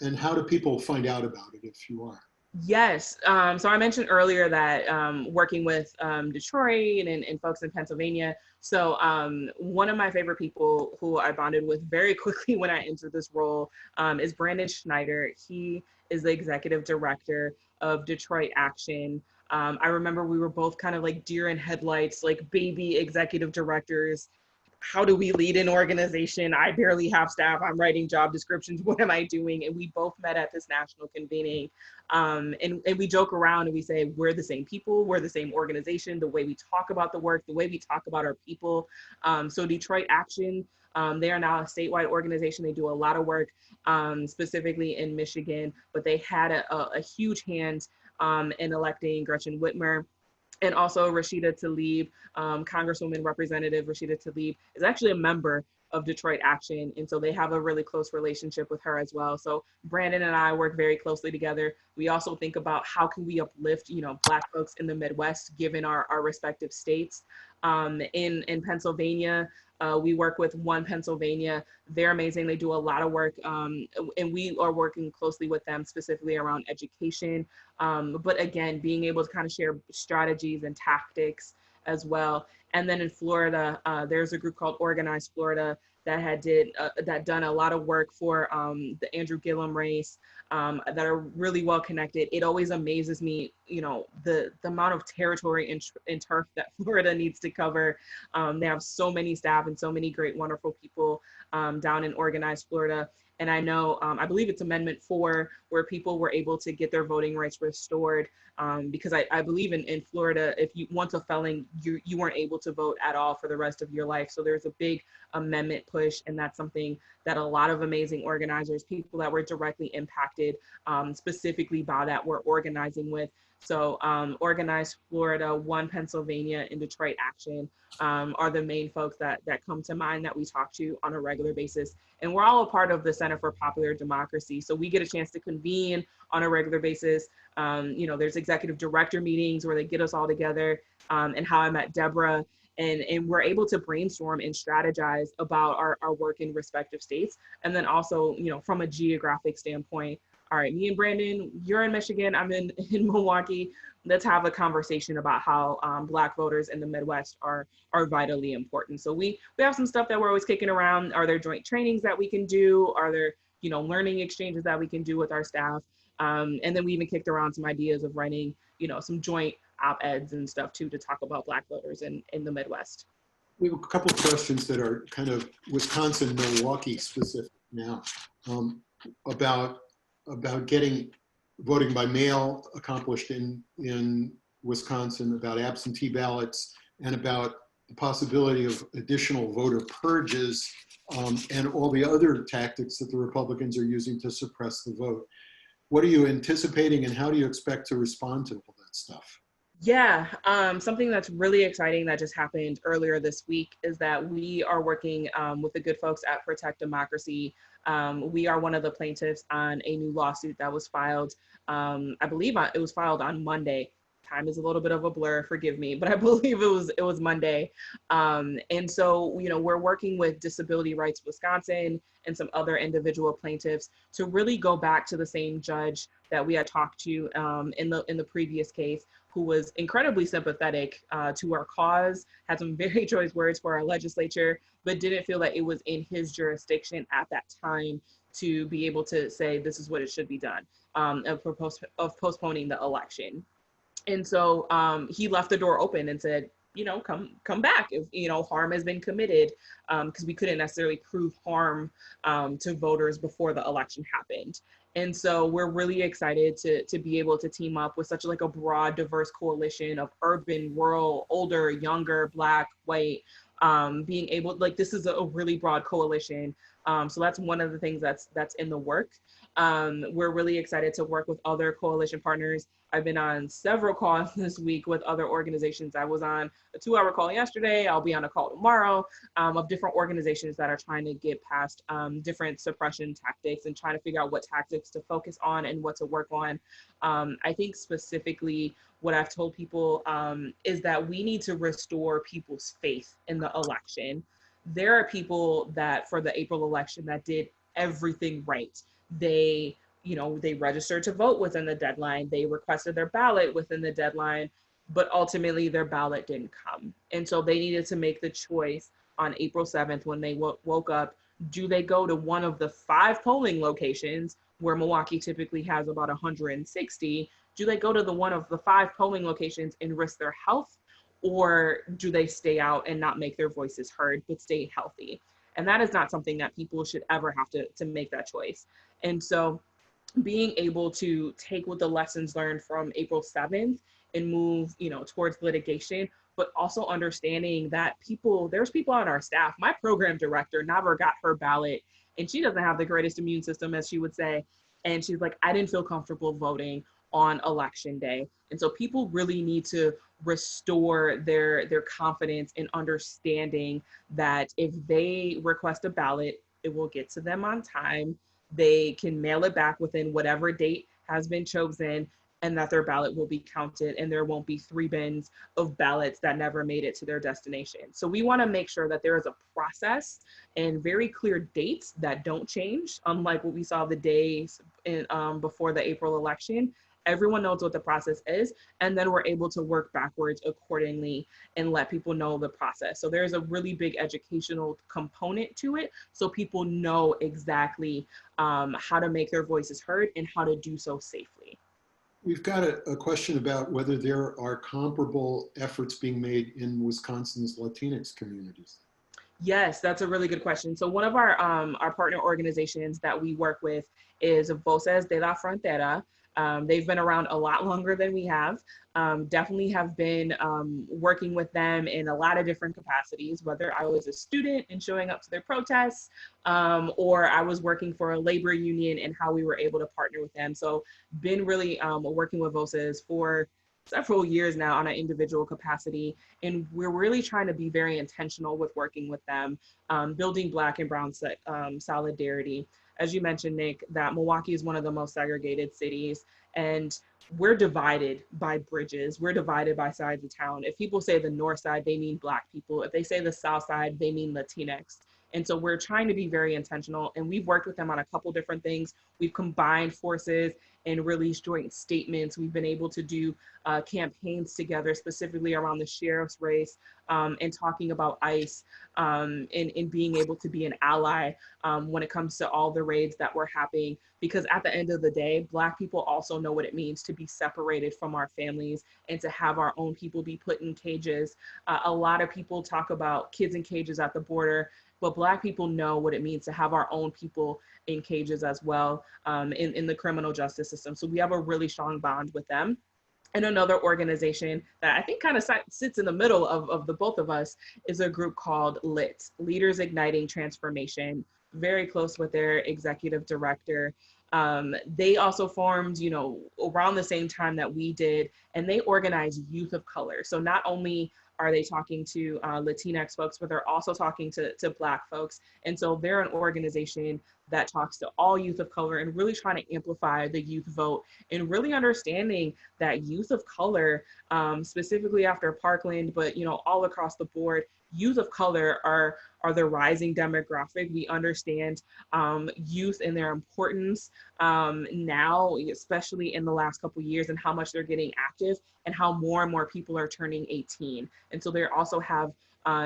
And how do people find out about it if you are? Yes. So I mentioned earlier that working with Detroit and folks in Pennsylvania. So one of my favorite people who I bonded with very quickly when I entered this role is Brandon Schneider. He is the executive director of Detroit Action. I remember we were both kind of like deer in headlights, like baby executive directors. How do we lead an organization? I barely have staff. I'm writing job descriptions. What am I doing? And we both met at this national convening. And we joke around and we say, we're the same people. We're the same organization. The way we talk about the work, the way we talk about our people. So Detroit Action, they are now a statewide organization. They do a lot of work, specifically in Michigan, but they had a huge hand in electing Gretchen Whitmer. And also Rashida Tlaib, Congresswoman Representative Rashida Tlaib is actually a member of Detroit Action. And so they have a really close relationship with her as well. So Brandon and I work very closely together. We also think about how can we uplift, you know, Black folks in the Midwest, given our respective states. In Pennsylvania, we work with One Pennsylvania. They're amazing. They do a lot of work, and we are working closely with them specifically around education. But again, being able to kind of share strategies and tactics as well. And then in Florida, there's a group called Organize Florida that done a lot of work for the Andrew Gillum race, that are really well connected. It always amazes me, you know, the amount of territory and turf that Florida needs to cover. They have so many staff and so many great, wonderful people down in Organized Florida. And I know, I believe it's Amendment 4, where people were able to get their voting rights restored, because I believe in Florida, if you once a felon, you weren't able to vote at all for the rest of your life. So there's a big amendment push, and that's something that a lot of amazing organizers, people that were directly impacted specifically by that, were organizing with. So Organized Florida, One Pennsylvania, and Detroit Action are the main folks that come to mind that we talk to on a regular basis. And we're all a part of the Center for Popular Democracy. So we get a chance to convene on a regular basis. You know, there's executive director meetings where they get us all together, and How I Met Deborah. And we're able to brainstorm and strategize about our work in respective states. And then also, you know, from a geographic standpoint, all right, me and Brandon, you're in Michigan, I'm in Milwaukee. Let's have a conversation about how Black voters in the Midwest are vitally important. So we have some stuff that we're always kicking around. Are there joint trainings that we can do? Are there, you know, learning exchanges that we can do with our staff? And then we even kicked around some ideas of writing, you know, some joint op-eds and stuff too, to talk about Black voters in the Midwest. We have a couple of questions that are kind of Wisconsin, Milwaukee specific now, about getting voting by mail accomplished in Wisconsin, about absentee ballots, and about the possibility of additional voter purges and all the other tactics that the Republicans are using to suppress the vote. What are you anticipating, and how do you expect to respond to all that stuff? Yeah, something that's really exciting that just happened earlier this week is that we are working with the good folks at Protect Democracy. We are one of the plaintiffs on a new lawsuit that was filed. I believe it was filed on Monday. Time is a little bit of a blur, forgive me, but I believe it was Monday. And so, we're working with Disability Rights Wisconsin and some other individual plaintiffs to really go back to the same judge that we had talked to in the previous case, who was incredibly sympathetic to our cause, had some very choice words for our legislature, but didn't feel that it was in his jurisdiction at that time to be able to say this is what it should be done, of postponing the election. And so he left the door open and said, come back if, harm has been committed, because we couldn't necessarily prove harm to voters before the election happened. And so we're really excited to be able to team up with such like a broad, diverse coalition of urban, rural, older, younger, Black, white, being able, like, this is a really broad coalition. So that's one of the things that's in the work. We're really excited to work with other coalition partners. I've been on several calls this week with other organizations. I was on a 2-hour call yesterday. I'll be on a call tomorrow of different organizations that are trying to get past different suppression tactics and trying to figure out what tactics to focus on and what to work on. I think specifically what I've told people is that we need to restore people's faith in the election. There are people that for the April election that did everything right. They registered to vote within the deadline. They requested their ballot within the deadline, but ultimately their ballot didn't come. And so they needed to make the choice on April 7th when they woke up. Do they go to one of the 5 polling locations where Milwaukee typically has about 160? Do they go to one of the 5 polling locations and risk their health? Or do they stay out and not make their voices heard, but stay healthy? And that is not something that people should ever have to make that choice. And so being able to take what the lessons learned from April 7th and move, towards litigation, but also understanding that there's people on our staff. My program director never got her ballot, and she doesn't have the greatest immune system, as she would say. And she's like, I didn't feel comfortable voting on election day. And so people really need to restore their confidence in understanding that if they request a ballot, it will get to them on time. They can mail it back within whatever date has been chosen, and that their ballot will be counted, and there won't be 3 bins of ballots that never made it to their destination. So we want to make sure that there is a process and very clear dates that don't change, unlike what we saw the days before the April election. Everyone knows what the process is, and then we're able to work backwards accordingly and let people know the process. So there's a really big educational component to it, so people know exactly how to make their voices heard and how to do so safely. We've got a question about whether there are comparable efforts being made in Wisconsin's Latinx communities. Yes, that's a really good question. So one of our partner organizations that we work with is Voces de la Frontera. They've been around a lot longer than we have. Definitely have been working with them in a lot of different capacities, whether I was a student and showing up to their protests, or I was working for a labor union and how we were able to partner with them. So been really working with Voces for several years now on an individual capacity. And we're really trying to be very intentional with working with them, building Black and Brown solidarity. As you mentioned, Nick, that Milwaukee is one of the most segregated cities, and we're divided by bridges. We're divided by sides of town. If people say the north side, they mean Black people. If they say the south side, they mean Latinx. And so we're trying to be very intentional, and we've worked with them on a couple different things. We've combined forces and released joint statements. We've been able to do campaigns together, specifically around the sheriff's race, and talking about ICE, and being able to be an ally when it comes to all the raids that were happening. Because at the end of the day, Black people also know what it means to be separated from our families and to have our own people be put in cages. A lot of people talk about kids in cages at the border, but Black people know what it means to have our own people in cages as well, in the criminal justice system. So we have a really strong bond with them. And another organization that I think kind of sits in the middle of the both of us is a group called LIT, Leaders Igniting Transformation, very close with their executive director. They also formed, around the same time that we did, and they organize youth of color. So not only are they talking to Latinx folks, but they're also talking to Black folks. And so they're an organization that talks to all youth of color and really trying to amplify the youth vote and really understanding that youth of color, specifically after Parkland, but all across the board, youth of color are the rising demographic. We understand youth and their importance now, especially in the last couple of years, and how much they're getting active and how more and more people are turning 18. And so they also have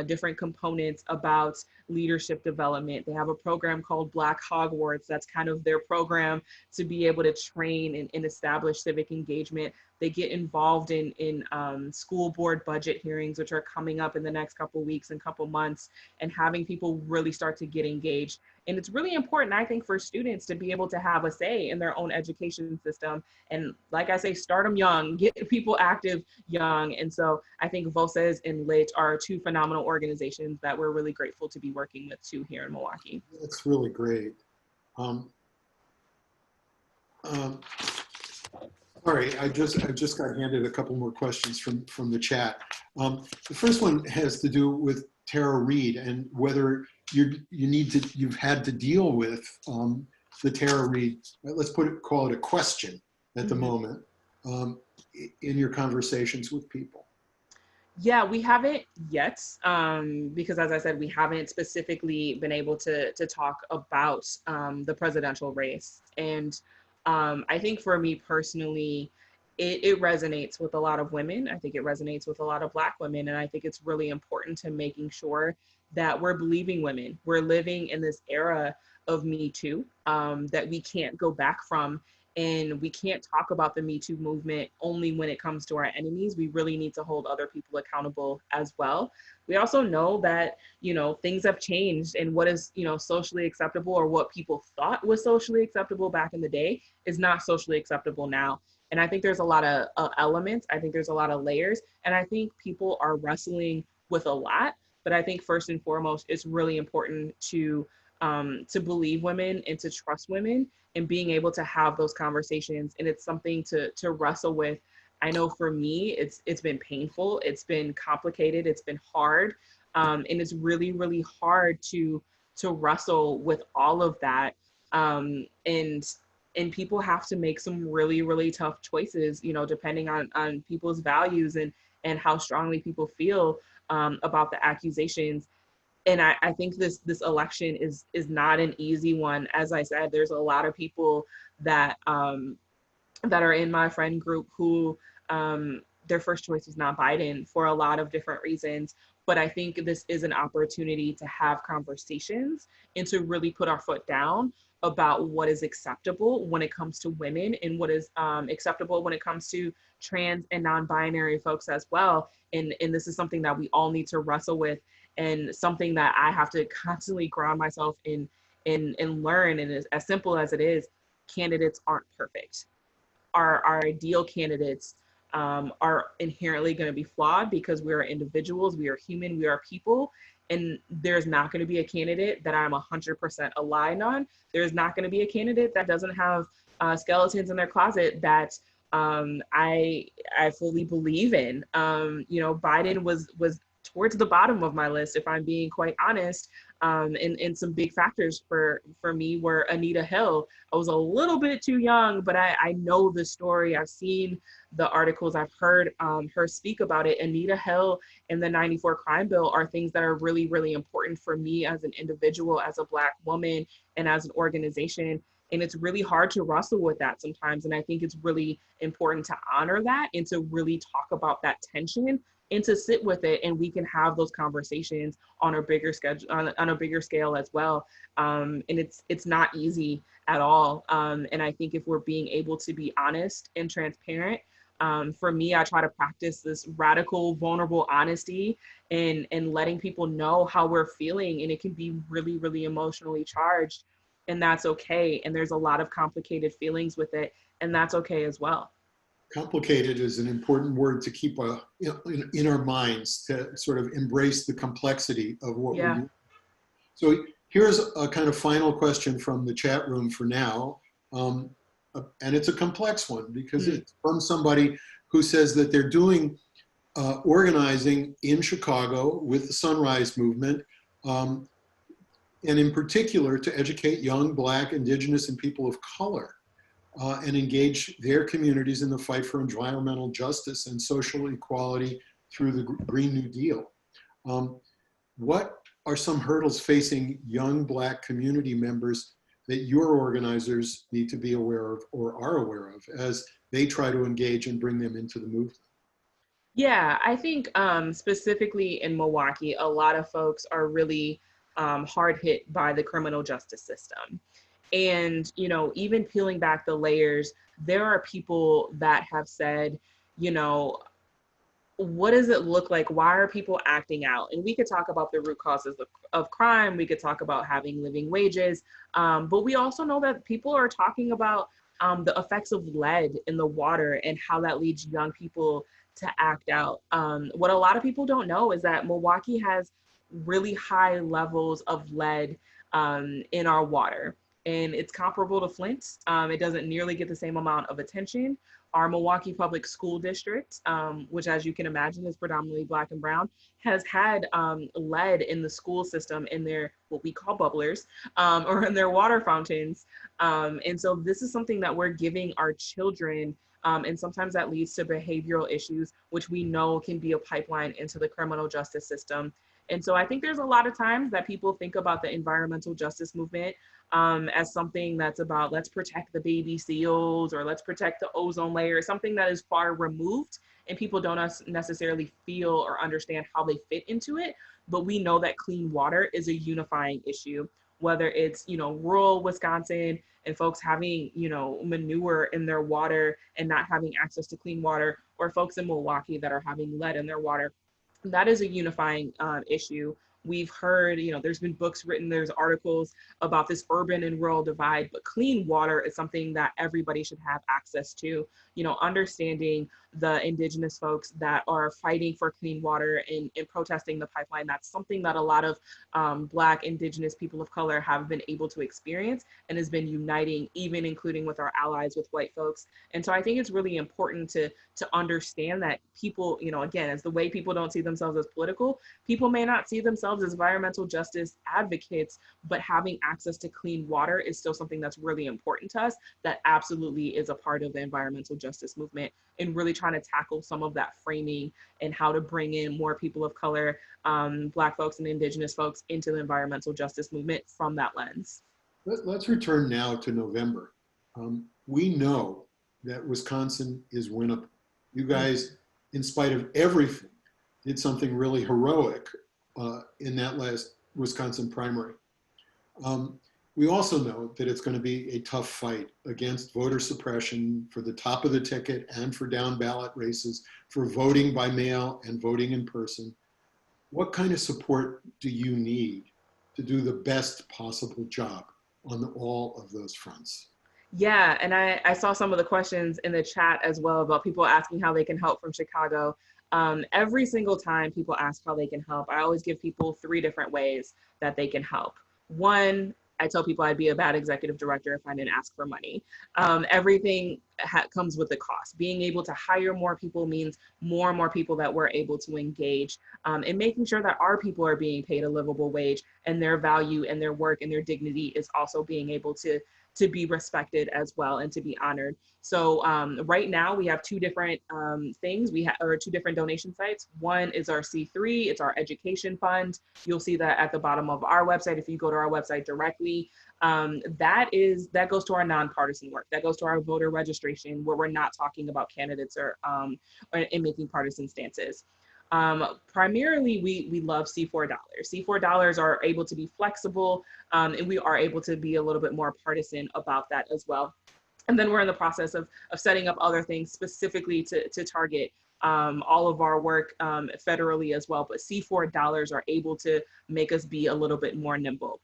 different components about leadership development. They have a program called Black Hogwarts. That's kind of their program to be able to train and establish civic engagement. They get involved in school board budget hearings, which are coming up in the next couple of weeks and couple months, and having people really start to get engaged. And it's really important, I think, for students to be able to have a say in their own education system. And like I say, start them young, get people active young. And so I think VOCES and LIT are two phenomenal organizations that we're really grateful to be working with too here in Milwaukee. That's really great. All right, I just got handed a couple more questions from the chat. The first one has to do with Tara Reid and whether you've had to deal with the Tara Reid. Let's call it a question at the moment in your conversations with people. Yeah, we haven't yet, because as I said, we haven't specifically been able to talk about the presidential race. And I think for me personally, it resonates with a lot of women. I think it resonates with a lot of Black women. And I think it's really important to making sure that we're believing women. We're living in this era of Me Too that we can't go back from. And we can't talk about the Me Too movement only when it comes to our enemies. We really need to hold other people accountable as well. We also know that, things have changed, and what is, socially acceptable, or what people thought was socially acceptable back in the day, is not socially acceptable now. And I think there's a lot of elements. I think there's a lot of layers, and I think people are wrestling with a lot. But I think first and foremost, it's really important to believe women and to trust women, and being able to have those conversations. And it's something to wrestle with. I know for me, it's been painful. It's been complicated. It's been hard. And it's really, really hard to wrestle with all of that. And people have to make some really, really tough choices, depending on people's values and how strongly people feel about the accusations. And I think this election is not an easy one. As I said, there's a lot of people that are in my friend group who their first choice was not Biden for a lot of different reasons. But I think this is an opportunity to have conversations and to really put our foot down about what is acceptable when it comes to women, and what is acceptable when it comes to trans and non-binary folks as well. And this is something that we all need to wrestle with, and something that I have to constantly ground myself in learn. And as simple as it is, candidates aren't perfect. Our ideal candidates are inherently going to be flawed, because we are individuals, we are human, we are people. And there's not going to be a candidate that I'm 100% aligned on. There's not going to be a candidate that doesn't have skeletons in their closet that I fully believe in. Biden was towards the bottom of my list, if I'm being quite honest. And some big factors for me were Anita Hill. I was a little bit too young, but I know the story. I've seen the articles. I've heard her speak about it. Anita Hill and the 94 crime bill are things that are really, really important for me as an individual, as a Black woman, and as an organization. And it's really hard to wrestle with that sometimes. And I think it's really important to honor that and to really talk about that tension and to sit with it, and we can have those conversations on a bigger schedule, on a bigger scale as well. And it's not easy at all. And I think if we're being able to be honest and transparent, for me, I try to practice this radical, vulnerable honesty and letting people know how we're feeling. And it can be really, really emotionally charged, and that's okay. And there's a lot of complicated feelings with it, and that's okay as well. Complicated is an important word to keep in our minds, to sort of embrace the complexity of what we're doing. So here's a kind of final question from the chat room for now. And it's a complex one because it's from somebody who says that they're doing organizing in Chicago with the Sunrise Movement, and in particular to educate young Black, Indigenous, and people of color, and engage their communities in the fight for environmental justice and social equality through the Green New Deal. What are some hurdles facing young Black community members that your organizers need to be aware of or are aware of as they try to engage and bring them into the movement? Yeah, I think specifically in Milwaukee, a lot of folks are really hard hit by the criminal justice system. And, you know, even peeling back the layers, there are people that have said, you know, what does it look like? Why are people acting out? And we could talk about the root causes of crime. We could talk about having living wages. But we also know that people are talking about the effects of lead in the water and how that leads young people to act out. What a lot of people don't know is that Milwaukee has really high levels of lead in our water. And it's comparable to Flint. It doesn't nearly get the same amount of attention. Our Milwaukee Public School District, which as you can imagine is predominantly Black and brown, has had lead in the school system in their, what we call bubblers, or in their water fountains. And so this is something that we're giving our children, and sometimes that leads to behavioral issues, which we know can be a pipeline into the criminal justice system. And so I think there's a lot of times that people think about the environmental justice movement as something that's about, let's protect the baby seals or let's protect the ozone layer, something that is far removed and people don't necessarily feel or understand how they fit into it. But we know that clean water is a unifying issue, whether it's, you know, rural Wisconsin and folks having, you know, manure in their water and not having access to clean water, or folks in Milwaukee that are having lead in their water. That is a unifying issue. We've heard, you know, there's been books written, there's articles about this urban and rural divide, but clean water is something that everybody should have access to. You know, understanding the Indigenous folks that are fighting for clean water and protesting the pipeline, that's something that a lot of Black, Indigenous, people of color have been able to experience and has been uniting, even including with our allies, with white folks. And so I think it's really important to understand that people, you know, again, as the way people don't see themselves as political, people may not see themselves as environmental justice advocates, but having access to clean water is still something that's really important to us, that absolutely is a part of the environmental justice movement, and really trying to tackle some of that framing and how to bring in more people of color, Black folks and Indigenous folks into the environmental justice movement from that lens. Let's return now to November. We know that Wisconsin is winnable. You guys, in spite of everything, did something really heroic in that last Wisconsin primary. We also know that it's going to be a tough fight against voter suppression for the top of the ticket and for down ballot races, for voting by mail and voting in person. What kind of support do you need to do the best possible job on all of those fronts? Yeah, and I saw some of the questions in the chat as well about people asking how they can help from Chicago. Every single time people ask how they can help, I always give people 3 different ways that they can help. One, I tell people I'd be a bad executive director if I didn't ask for money. Everything comes with a cost. Being able to hire more people means more and more people that we're able to engage, and making sure that our people are being paid a livable wage and their value and their work and their dignity is also being able to be respected as well and to be honored. So right now we have 2 different things. We have 2 different donation sites. One is our C3, it's our education fund. You'll see that at the bottom of our website. If you go to our website directly, that goes to our nonpartisan work. That goes to our voter registration, where we're not talking about candidates or in making partisan stances. Primarily, we love C4 dollars. C4 dollars are able to be flexible, and we are able to be a little bit more partisan about that as well. And then we're in the process of setting up other things specifically to target all of our work federally as well. But C4 dollars are able to make us be a little bit more nimble.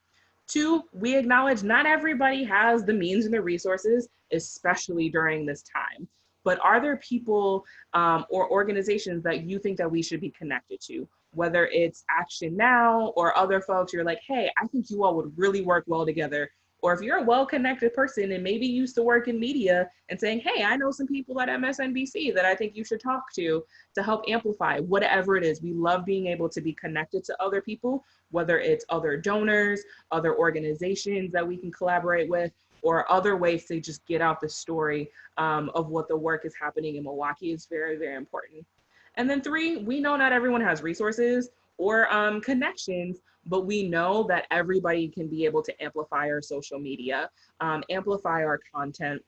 2, we acknowledge not everybody has the means and the resources, especially during this time. but are there people or organizations that you think that we should be connected to? Whether it's Action Now or other folks, you're like, hey, I think you all would really work well together. Or if you're a well-connected person and maybe used to work in media and saying, hey, I know some people at MSNBC that I think you should talk to help amplify whatever it is. We love being able to be connected to other people, whether it's other donors, other organizations that we can collaborate with, or other ways to just get out the story of what the work is happening in Milwaukee is very, very important. And then 3, we know not everyone has resources or connections, but we know that everybody can be able to amplify our social media, amplify our content.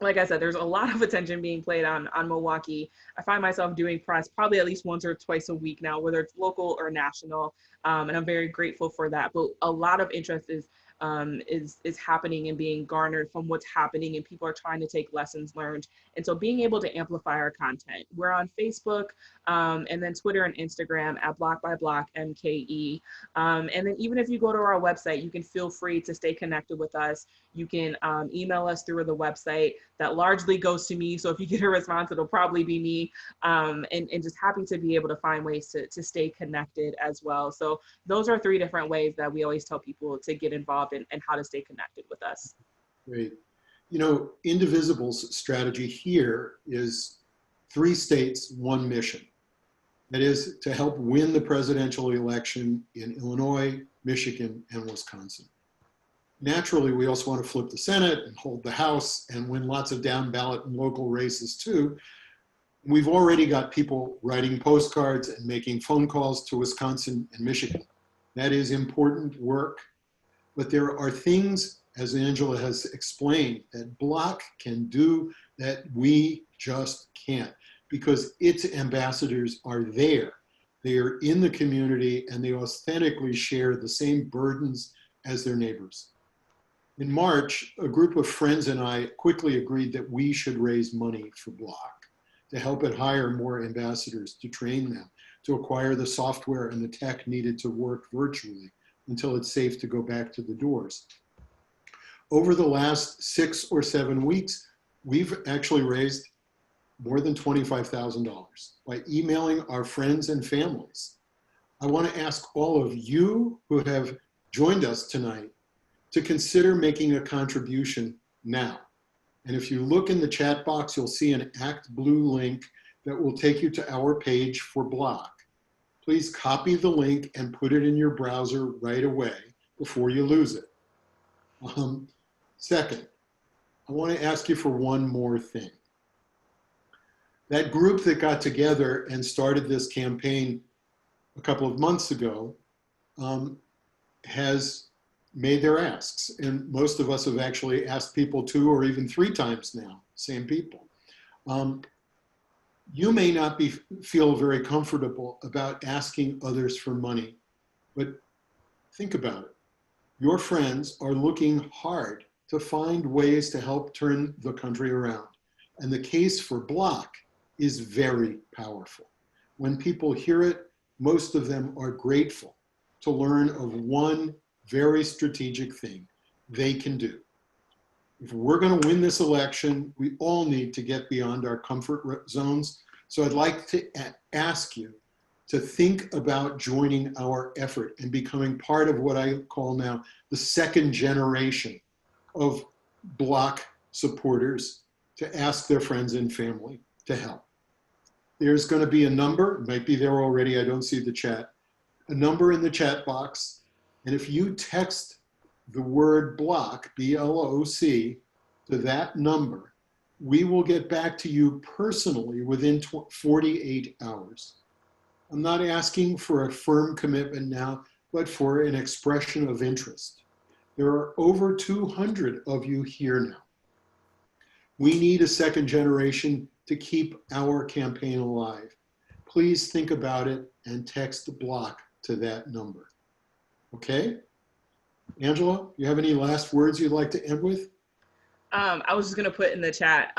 Like I said, there's a lot of attention being played on Milwaukee. I find myself doing press probably at least once or twice a week now, whether it's local or national, and I'm very grateful for that. But a lot of interest is happening and being garnered from what's happening, and people are trying to take lessons learned. And so being able to amplify our content. We're on Facebook, and then Twitter and Instagram at Block by Block MKE. And then even if you go to our website, you can feel free to stay connected with us. You can email us through the website. That largely goes to me. So if you get a response, it'll probably be me. And just happy to be able to find ways to stay connected as well. So those are 3 different ways that we always tell people to get involved in and how to stay connected with us. Great. You know, Indivisible's strategy here is 3 states, 1 mission. That is to help win the presidential election in Illinois, Michigan, and Wisconsin. Naturally, we also want to flip the Senate and hold the House and win lots of down ballot and local races too. We've already got people writing postcards and making phone calls to Wisconsin and Michigan. That is important work, but there are things, as Angela has explained, that BLOC can do that we just can't, because its ambassadors are there. They are in the community and they authentically share the same burdens as their neighbors. In March, a group of friends and I quickly agreed that we should raise money for BLOC to help it hire more ambassadors, to train them, to acquire the software and the tech needed to work virtually until it's safe to go back to the doors. Over the last 6 or 7 weeks, we've actually raised more than $25,000 by emailing our friends and families. I want to ask all of you who have joined us tonight to consider making a contribution now. And if you look in the chat box, you'll see an Act Blue link that will take you to our page for BLOC. Please copy the link and put it in your browser right away before you lose it. Second, I want to ask you for one more thing. That group that got together and started this campaign a couple of months ago has made their asks. And most of us have actually asked people 2 or even 3 times now, same people. You may not feel very comfortable about asking others for money, but think about it. Your friends are looking hard to find ways to help turn the country around. And the case for BLOC is very powerful. When people hear it, most of them are grateful to learn of one very strategic thing they can do. If we're going to win this election, we all need to get beyond our comfort zones. So I'd like to ask you to think about joining our effort and becoming part of what I call now the 2nd generation of BLOC supporters, to ask their friends and family to help. There's going to be a number, it might be there already, I don't see the chat, a number in the chat box. And if you text the word BLOC, B-L-O-C, to that number, we will get back to you personally within 48 hours. I'm not asking for a firm commitment now, but for an expression of interest. There are over 200 of you here now. We need a 2nd generation to keep our campaign alive. Please think about it and text BLOC to that number. Okay? Angela, you have any last words you'd like to end with? I was just going to put in the chat,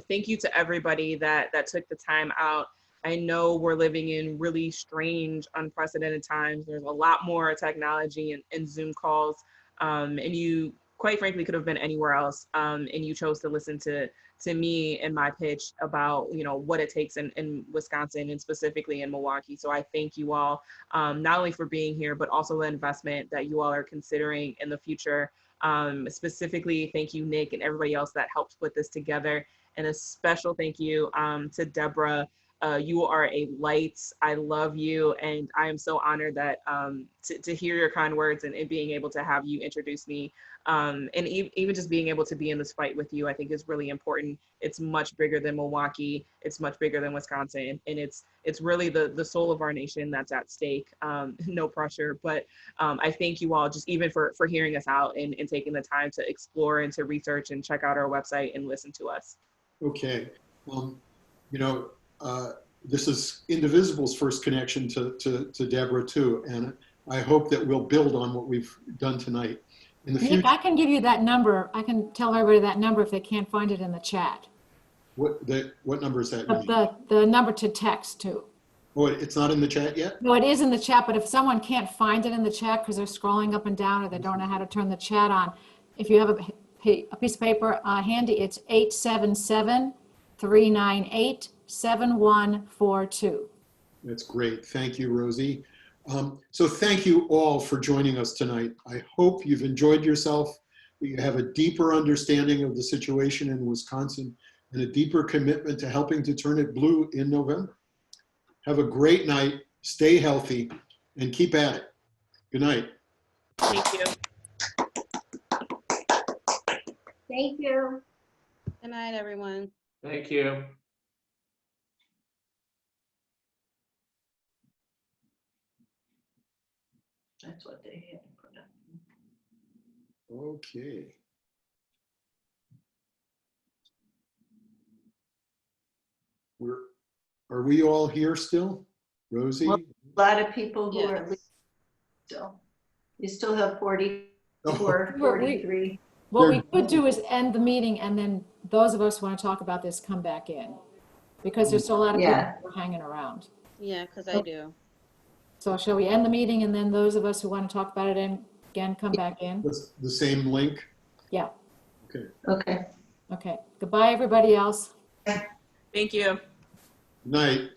thank you to everybody that took the time out. I know we're living in really strange, unprecedented times. There's a lot more technology and Zoom calls, and you quite frankly could have been anywhere else. And you chose to listen to me and my pitch about, you know, what it takes in Wisconsin and specifically in Milwaukee. So I thank you all, not only for being here, but also the investment that you all are considering in the future. Specifically, thank you, Nick, and everybody else that helped put this together. And a special thank you to Deborah. You are a light. I love you. And I am so honored that to hear your kind words and being able to have you introduce me. And even just being able to be in this fight with you, I think is really important. It's much bigger than Milwaukee. It's much bigger than Wisconsin. And it's really the soul of our nation that's at stake. No pressure. But I thank you all just even for hearing us out and taking the time to explore and to research and check out our website and listen to us. Okay. You know, this is Indivisible's first connection to Deborah too, and I hope that we'll build on what we've done tonight. In the future, Nick, I can give you that number. I can tell everybody that number if they can't find it in the chat. what number is that? The number to text to. Oh, it's not in the chat yet? No, it is in the chat, but if someone can't find it in the chat because they're scrolling up and down or they don't know how to turn the chat on, if you have a piece of paper handy, it's 877-398-7142. That's great. Thank you, Rosie. So thank you all for joining us tonight. I hope you've enjoyed yourself, that you have a deeper understanding of the situation in Wisconsin and a deeper commitment to helping to turn it blue in November. Have a great night, stay healthy, and keep at it. Good night. Thank you. Thank you. Good night, everyone. Thank you. That's what they had put up. Okay. Are we all here still? Rosie? Well, a lot of people who are Yes. still. You still have 44, Oh. 43. What we could do is end the meeting and then those of us who want to talk about this come back in because there's still a lot of Yeah. people who are hanging around. Yeah, because I do. So shall we end the meeting and then those of us who want to talk about it again come back in? The same link? Yeah. Okay. Okay. Okay. Goodbye, everybody else. Thank you. Night.